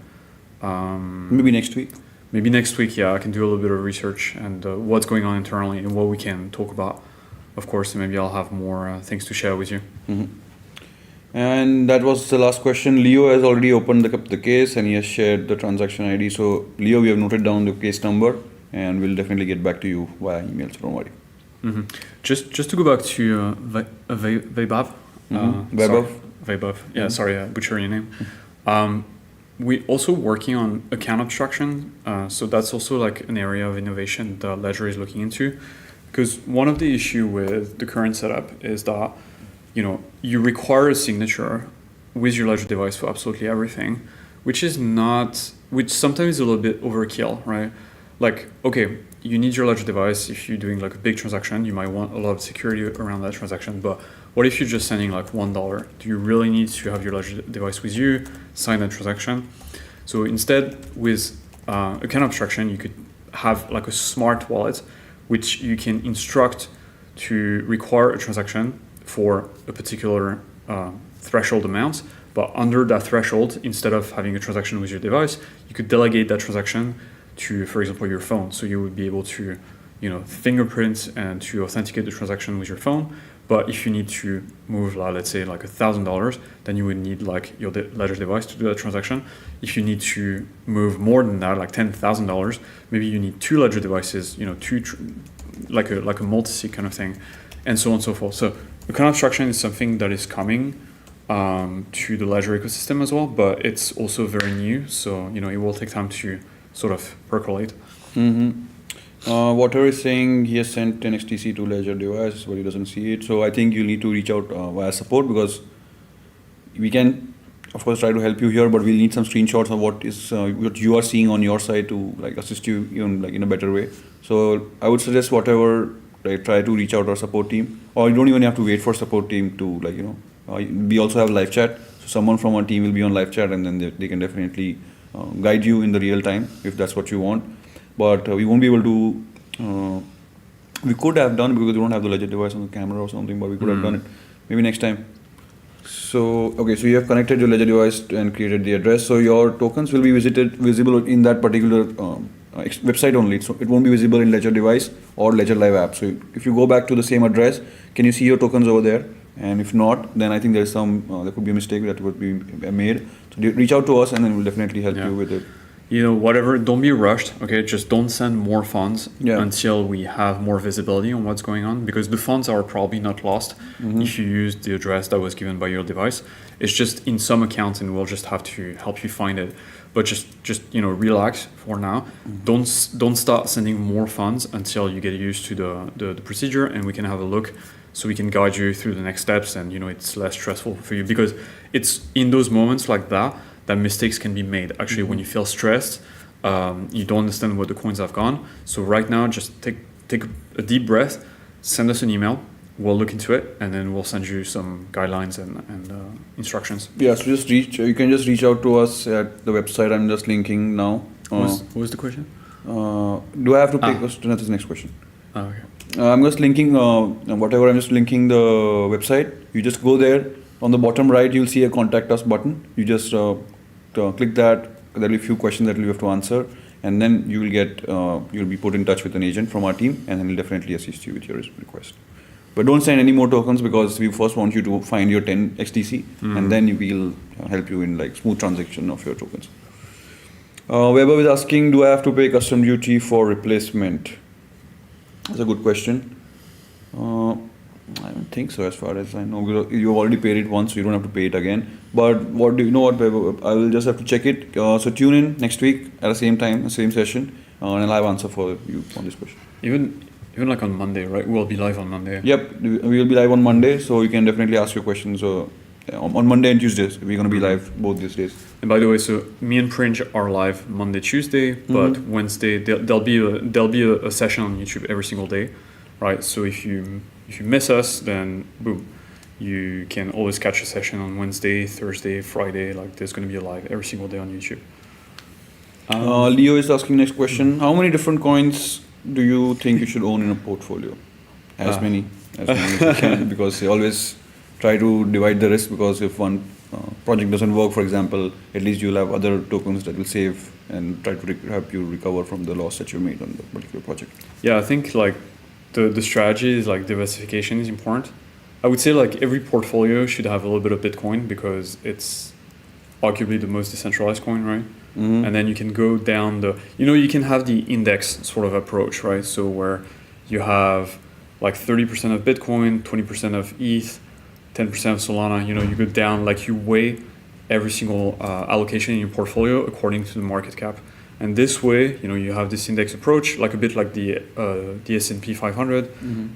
Maybe next week. Maybe next week, yeah, I can do a little bit of research and what's going on internally and what we can talk about, of course, and maybe I'll have more things to share with you. And that was the last question. Leo has already opened the case and he has shared the transaction ID. So Leo, we have noted down the case number and we'll definitely get back to you via email, so don't worry. Just to go back to Vaibhav. Vaibhav. Yeah, sorry, I butchered your name. We're also working on account abstraction. So that's also like an area of innovation that Ledger is looking into. Because one of the issue with the current setup is that you require a signature with your Ledger device for absolutely everything, which sometimes is a little bit overkill, right? Like, okay, you need your Ledger device. If you're doing like a big transaction, you might want a lot of security around that transaction. But what if you're just sending like $1? Do you really need to have your Ledger device with you, sign that transaction? So instead, with account abstraction, you could have like a smart wallet, which you can instruct to require a transaction for a particular threshold amount, but under that threshold, instead of having a transaction with your device, you could delegate that transaction to, for example, your phone. So you would be able to, fingerprint and to authenticate the transaction with your phone. But if you need to move, let's say, like $1,000, then you would need like your Ledger device to do that transaction. If you need to move more than that, like $10,000, maybe you need 2 Ledger devices, like a multi-sig kind of thing, and so on and so forth. So account abstraction is something that is coming to the Ledger ecosystem as well, but it's also very new. So it will take time to sort of percolate. Mm-hmm. Whatever is saying he has sent an XTC to Ledger device, but he doesn't see it. So I think you need to reach out via support, because we can, of course, try to help you here, but we'll need some screenshots of what you are seeing on your side to like assist you even like in a better way. So I would suggest whatever, like, try to reach out to our support team, or you don't even have to wait for support team to we also have live chat. So someone from our team will be on live chat, and then they can definitely guide you in the real time if that's what you want. But we won't be able to. We could have done, because we don't have the Ledger device on the camera or something, but we could have done it maybe next time. So okay, so you have connected your Ledger device and created the address. So your tokens will be visible in that particular website only. So it won't be visible in Ledger device or Ledger Live app. So if you go back to the same address, can you see your tokens over there? And if not, then I think there could be a mistake that would be made. So reach out to us, and then we'll definitely help you with it. Whatever, don't be rushed, okay? Just don't send more funds until we have more visibility on what's going on, because the funds are probably not lost if you use the address that was given by your device. It's just in some accounts, and we'll just have to help you find it. But just relax for now. Don't start sending more funds until you get used to the procedure, and we can have a look, so we can guide you through the next steps, and it's less stressful for you, because it's in those moments like that mistakes can be made. Actually, when you feel stressed, you don't understand where the coins have gone. So right now, just take a deep breath, send us an email, we'll look into it, and then we'll send you some guidelines and instructions. Yeah, so you can just reach out to us at the website. I'm just linking now. What was the question? Do I have to pick? That's the next question. Okay. I'm just linking whatever. I'm just linking the website. You just go there. On the bottom right, you'll see a contact us button. You just click that. There'll be a few questions that you have to answer, and then you will you'll be put in touch with an agent from our team, and then we'll definitely assist you with your request. But don't send any more tokens, because we first want you to find your 10 XTC, and then we will help you in like smooth transaction of your tokens. Weber is asking, do I have to pay custom duty for replacement? That's a good question. I don't think so, as far as I know. You've already paid it once, so you don't have to pay it again. But what do you know? What I will just have to check it. So tune in next week at the same time, same session, and I'll have answer for you on this question. Even like on Monday, right? We'll be live on Monday. Yep, we will be live on Monday, so you can definitely ask your questions on Monday and Tuesdays. We're going to be live both these days. And by the way, so me and Pringe are live Monday, Tuesday, but Wednesday there'll be a session on YouTube every single day, right? So if you miss us, then boom, you can always catch a session on Wednesday, Thursday, Friday. Like there's going to be a live every single day on YouTube. Leo is asking next question. How many different coins do you think you should own in a portfolio? As many as you can, because you always try to divide the risk, because if one project doesn't work, for example, at least you'll have other tokens that will save and try to help you recover from the loss that you made on the particular project. Yeah, I think like the strategy is like diversification is important. I would say like every portfolio should have a little bit of Bitcoin, because it's arguably the most decentralized coin, right? And then you can go down you can have the index sort of approach, right? So where you have like 30% of Bitcoin, 20% of ETH, 10% of Solana, you go down, like you weigh every single allocation in your portfolio according to the market cap. And this way, you have this index approach, like a bit like the S&P 500.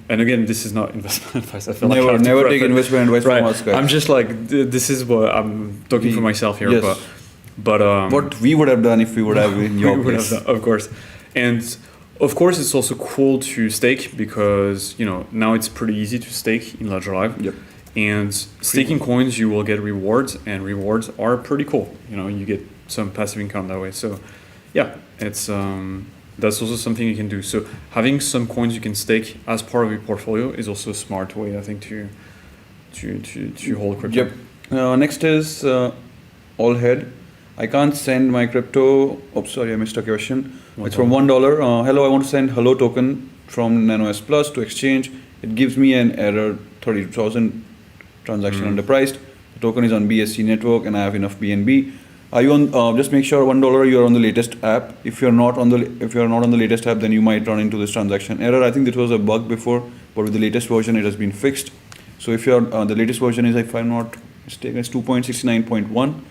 And again, this is not investment advice. I feel never take investment advice from us, guys. I'm just like, this is what I'm talking for myself here. Yes. But what we would have done if we would have in your place. Of course. And of course, it's also cool to stake, because now it's pretty easy to stake in Ledger Live. Yep. And staking coins, you will get rewards, and rewards are pretty cool. You get some passive income that way. So yeah, it's that's also something you can do. So having some coins you can stake as part of your portfolio is also a smart way, I think, to hold crypto. Yep. Next is Allhead. I can't send my crypto. Oh, sorry, I missed a question. It's from $1. $1. Hello, I want to send hello token from NanoS Plus to exchange. It gives me an error 32,000 transaction underpriced. The token is on BSC network and I have enough BNB. Are you on? Just make sure $1 you are on the latest app. If you're not on the latest app, then you might run into this transaction error. I think this was a bug before, but with the latest version, it has been fixed. So if you're the latest version is, if I'm not mistaken, it's 2.69.1.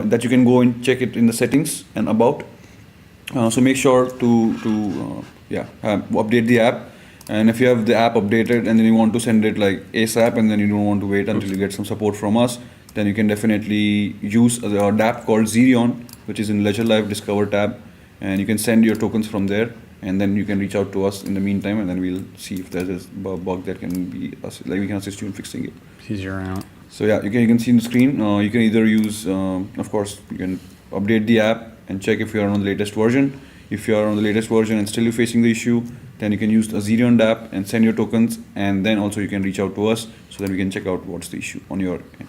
That you can go and check it in the settings and about. So make sure to update the app. And if you have the app updated and then you want to send it like ASAP and then you don't want to wait until you get some support from us, then you can definitely use a app called Zerion, which is in Ledger Live Discover tab, and you can send your tokens from there, and then you can reach out to us in the meantime, and then we'll see if there's a bug that can be we can assist you in fixing it. Easier out. So yeah, you can see in the screen. You can either use, of course, you can update the app and check if you are on the latest version. If you are on the latest version and still you're facing the issue, then you can use the Zerion app and send your tokens, and then also you can reach out to us so that we can check out what's the issue on your end.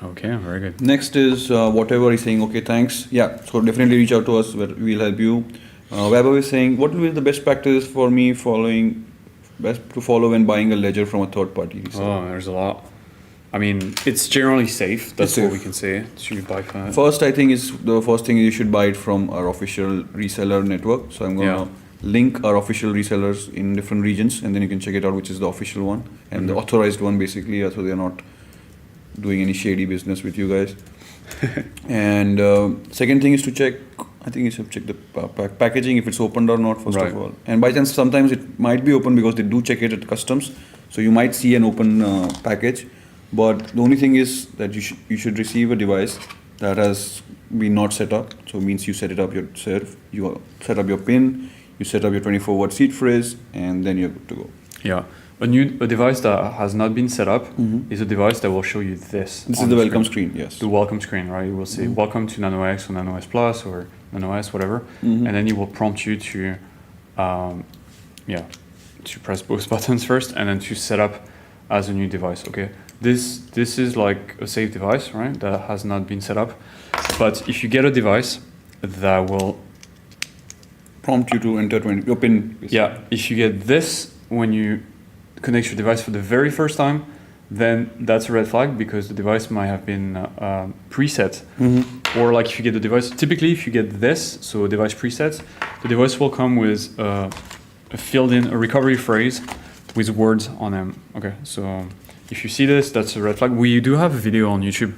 Okay, very good. Next is whatever is saying, okay, thanks. Yeah, so definitely reach out to us, we'll help you. Vaibhav is saying, what will be the best practice for me best to follow when buying a ledger from a third party? Oh, there's a lot. I mean, it's generally safe. That's It's what safe. we can say. To buy from it. First, I think the first thing you should buy it from our official reseller network. So I'm gonna link our official resellers in different regions, and then you can check it out, which is the official one and the authorized one, basically. So they're not doing any shady business with you guys. And second thing is to check. I think you should check the packaging if it's opened or not, first Right. of all. And by chance, sometimes it might be open because they do check it at customs. So you might see an open package. But the only thing is that you should receive a device that has been not set up. So it means you set it up yourself. You set up your PIN. You set up your 24-word seed phrase, and then you're good to go. Yeah. A device that has not been set up is a device that will show you this. This on is the the welcome screen, yes. The welcome screen, right? It will say welcome to NanoX or NanoS Plus or NanoS, whatever, and then it will prompt you to, to press both buttons first and then to set up as a new device. Okay, this is like a safe device, right? That has not been set up, but if you get a device that will Prompt you to enter your PIN. Basically. Yeah, if you get this when you connect your device for the very first time, then that's a red flag because the device might have been preset. Or like if you get the device, typically if you get this, so a device preset, the device will come with a filled-in a recovery phrase with words on them. Okay, so if you see this, that's a red flag. We do have a video on YouTube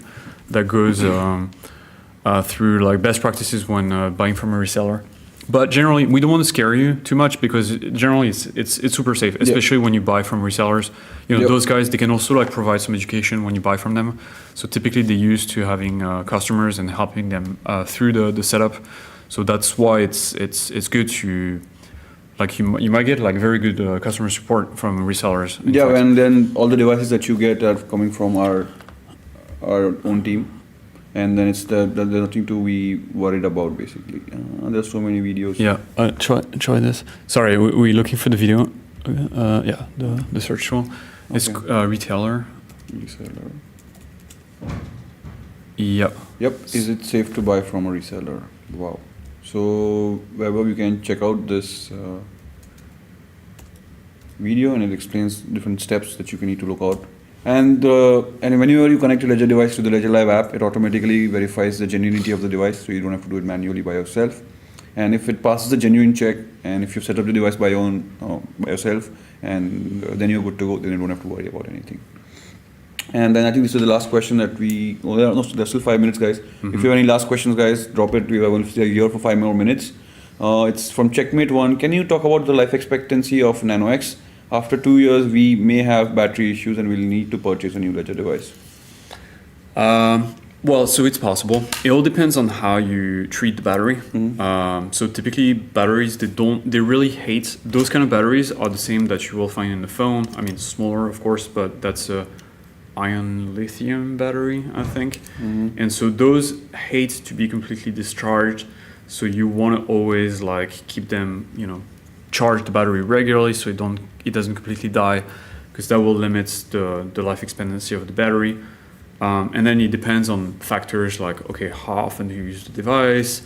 that goes through like best practices when buying from a reseller. But generally, we don't want to scare you too much because generally it's super safe, especially when you buy from resellers. You know, those guys, they can also like provide some education when you buy from them. So typically they're used to having customers and helping them through the setup. So that's why it's good to like you might get like very good customer support from resellers. Yeah, and then all the devices that you get are coming from our own team. And then there's nothing to be worried about, basically. There's so many videos. Yeah, try this. Sorry, we're looking for the video. The search tool. Okay. It's retailer. Reseller. Yep. Is it safe to buy from a reseller? Wow. So, Vaibhav, you can check out this video, and it explains different steps that you need to look out. And whenever you connect your Ledger device to the Ledger Live app, it automatically verifies the genuinity of the device, so you don't have to do it manually by yourself. And if it passes the genuine check, and if you set up the device by yourself, and then you're good to go, then you don't have to worry about anything. And then I think this is the last question that there's still 5 minutes, guys. If you have any last questions, guys, drop it. We are going to stay here for 5 more minutes. It's from Checkmate1. Can you talk about the life expectancy of NanoX? After 2 years, we may have battery issues and we'll need to purchase a new Ledger device. Well, so it's possible. It all depends on how you treat the battery. So typically batteries, they really hate, those kind of batteries are the same that you will find in the phone. I mean, smaller, of course, but that's a ion lithium battery, I think. And so those hate to be completely discharged. So you want to always like keep them, charge the battery regularly so it doesn't completely die, because that will limit the life expectancy of the battery. And then it depends on factors like, okay, how often do you use the device?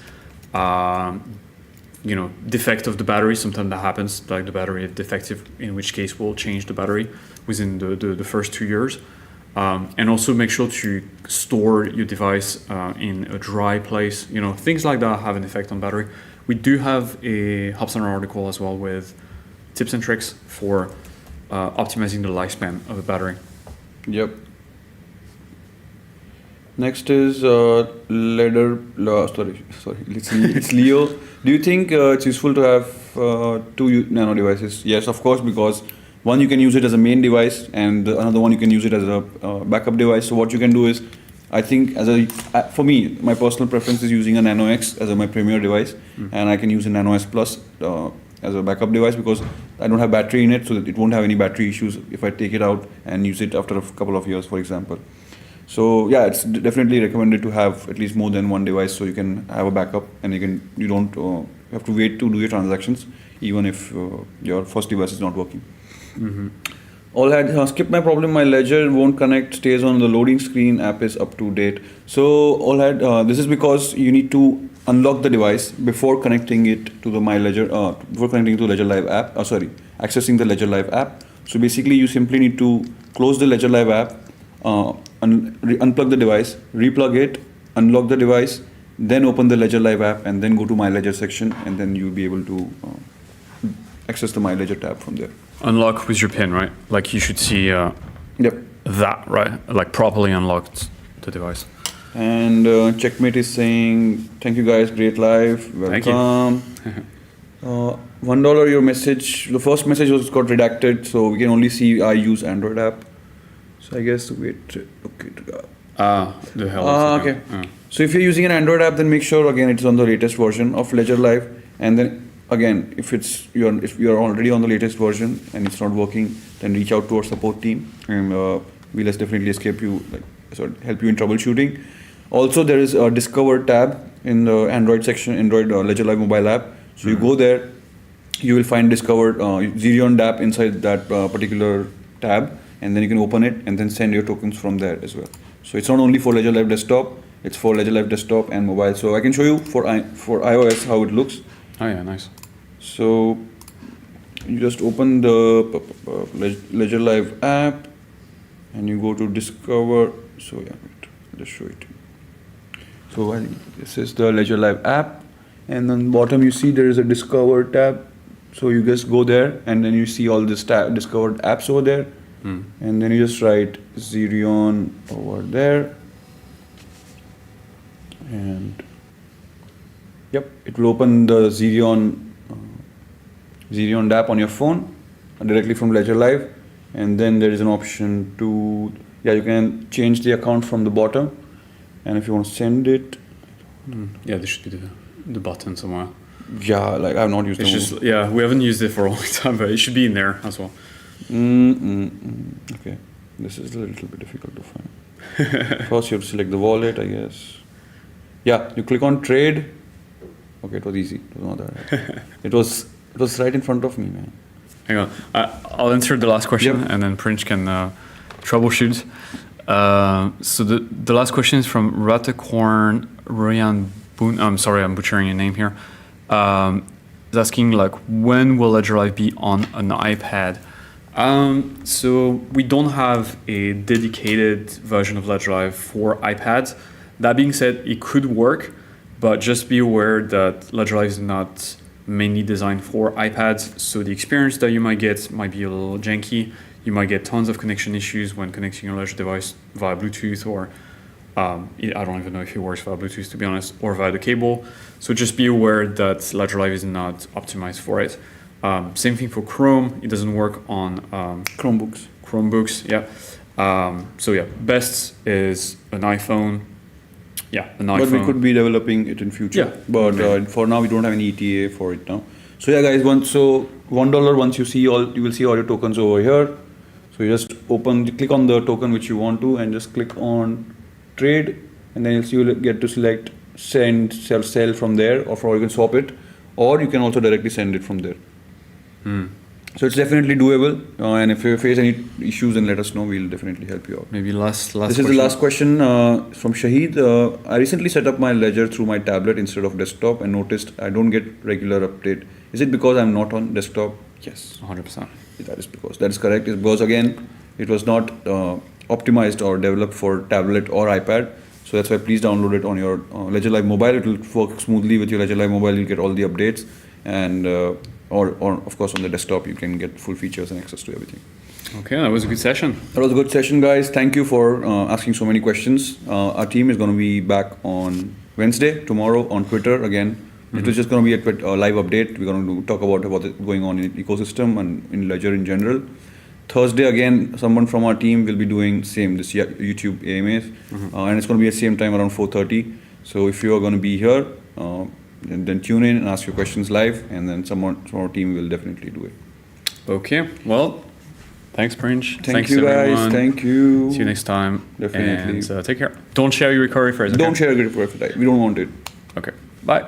Defect of the battery. Sometimes that happens, like the battery is defective, in which case we'll change the battery within the first 2 years. And also make sure to store your device in a dry place. Things like that have an effect on battery. We do have a HubSpot article as well with tips and tricks for optimizing the lifespan of a battery. Yep. Next is it's Leo. Do you think it's useful to have two nano devices? Yes, of course, because one you can use it as a main device, and another one you can use it as a backup device. So what you can do is, I think for me, my personal preference is using a Nano X as my premier device, and I can use a Nano S Plus as a backup device because I don't have battery in it, so that it won't have any battery issues if I take it out and use it after a couple of years, for example. So yeah, it's definitely recommended to have at least more than one device so you can have a backup, and you don't have to wait to do your transactions even if your first device is not working. Mm-hmm. All had skip my problem. My ledger won't connect. Stays on the loading screen. App is up to date. So all had this is because you need to unlock the device before connecting it to the My Ledger. Before connecting it to Ledger Live app. Accessing the Ledger Live app. So basically, you simply need to close the Ledger Live app, unplug the device, replug it, unlock the device, then open the Ledger Live app, and then go to My Ledger section, and then you'll be able to access the My Ledger tab from there. Unlock with your PIN, right? Like you should see Yep. that, right? Like properly unlocked the device. And Checkmate is saying, thank you guys, great live, welcome. Thank you. $1 your message, the first message got redacted, so we can only see I use Android app. So I guess wait, okay. The hell. Okay. So if you're using an Android app, then make sure again it's on the latest version of Ledger Live, and then again, if you're already on the latest version and it's not working, then reach out to our support team, and we'll definitely help you in troubleshooting. Also, there is a Discover tab in the Android section, Android Ledger Live mobile app. So you go there, you will find Discover Zerion DApp inside that particular tab, and then you can open it and then send your tokens from there as well. So it's not only for Ledger Live Desktop, it's for Ledger Live Desktop and mobile. So I can show you for iOS how it looks. Oh yeah, nice. So you just open the Ledger Live app and you go to Discover. So yeah, wait, I'll just show it to you. So this is the Ledger Live app, and on the bottom you see there is a Discover tab. So you just go there and then you see all this discovered apps over there, and then you just write Zerion over there, and yep, it will open the Zerion DApp on your phone directly from Ledger Live, and then there is an option to you can change the account from the bottom, and if you want to send it, yeah, there should be the button somewhere. Yeah, like I've not used it. We haven't used it for a long time, but it should be in there as well. Okay, this is a little bit difficult to find. First, you have to select the wallet, I guess. Yeah, you click on trade. Okay, it was easy. It was not that hard. It was right in front of me, man. Hang on, I'll answer the last question, and then Prince can troubleshoot. So the last question is from Ratacorn Ryan Boone. I'm sorry, I'm butchering your name here. Is asking like, when will Ledger Live be on an iPad? So we don't have a dedicated version of Ledger Live for iPads. That being said, it could work, but just be aware that Ledger Live is not mainly designed for iPads, so the experience that you might get might be a little janky. You might get tons of connection issues when connecting your Ledger device via Bluetooth, or I don't even know if it works via Bluetooth, to be honest, or via the cable. So just be aware that Ledger Live is not optimized for it. Same thing for Chrome. It doesn't work on Chromebooks, yeah. So yeah, best is an iPhone. Yeah, an iPhone. But we could be developing it in future. Yeah. But for now, we don't have any ETA for it now. So yeah, guys, $1 once you will see all your tokens over here. So you just click on the token which you want to, and just click on trade, and then you'll get to select send, sell from there, or you can swap it, or you can also directly send it from there. So it's definitely doable. And if you face any issues, then let us know. We'll definitely help you out. Maybe last. This is the last question from Shahid. I recently set up my ledger through my tablet instead of desktop and noticed I don't get regular update. Is it because I'm not on desktop? Yes. 100%. That is because that is correct. It's because again, it was not optimized or developed for tablet or iPad. So that's why please download it on your Ledger Live mobile. It will work smoothly with your Ledger Live mobile. You'll get all the updates, and or of course on the desktop you can get full features and access to everything. Okay, that was a good session. That was a good session, guys. Thank you for asking so many questions. Our team is going to be back on Wednesday, tomorrow on Twitter again. It was just going to be a live update. We're going to talk about what's going on in the ecosystem and in Ledger in general. Thursday again, someone from our team will be doing this YouTube AMAs, and it's going to be at the same time around 4:30. So if you are going to be here, then tune in and ask your questions live, and then someone from our team will definitely do it. Okay, well, thanks, Prince. Thanks you guys. Everyone. Thank you. See you next time. Definitely. And take care. Don't share your recovery phrase. Okay? Don't share a good for that. We don't want it. Okay. Bye.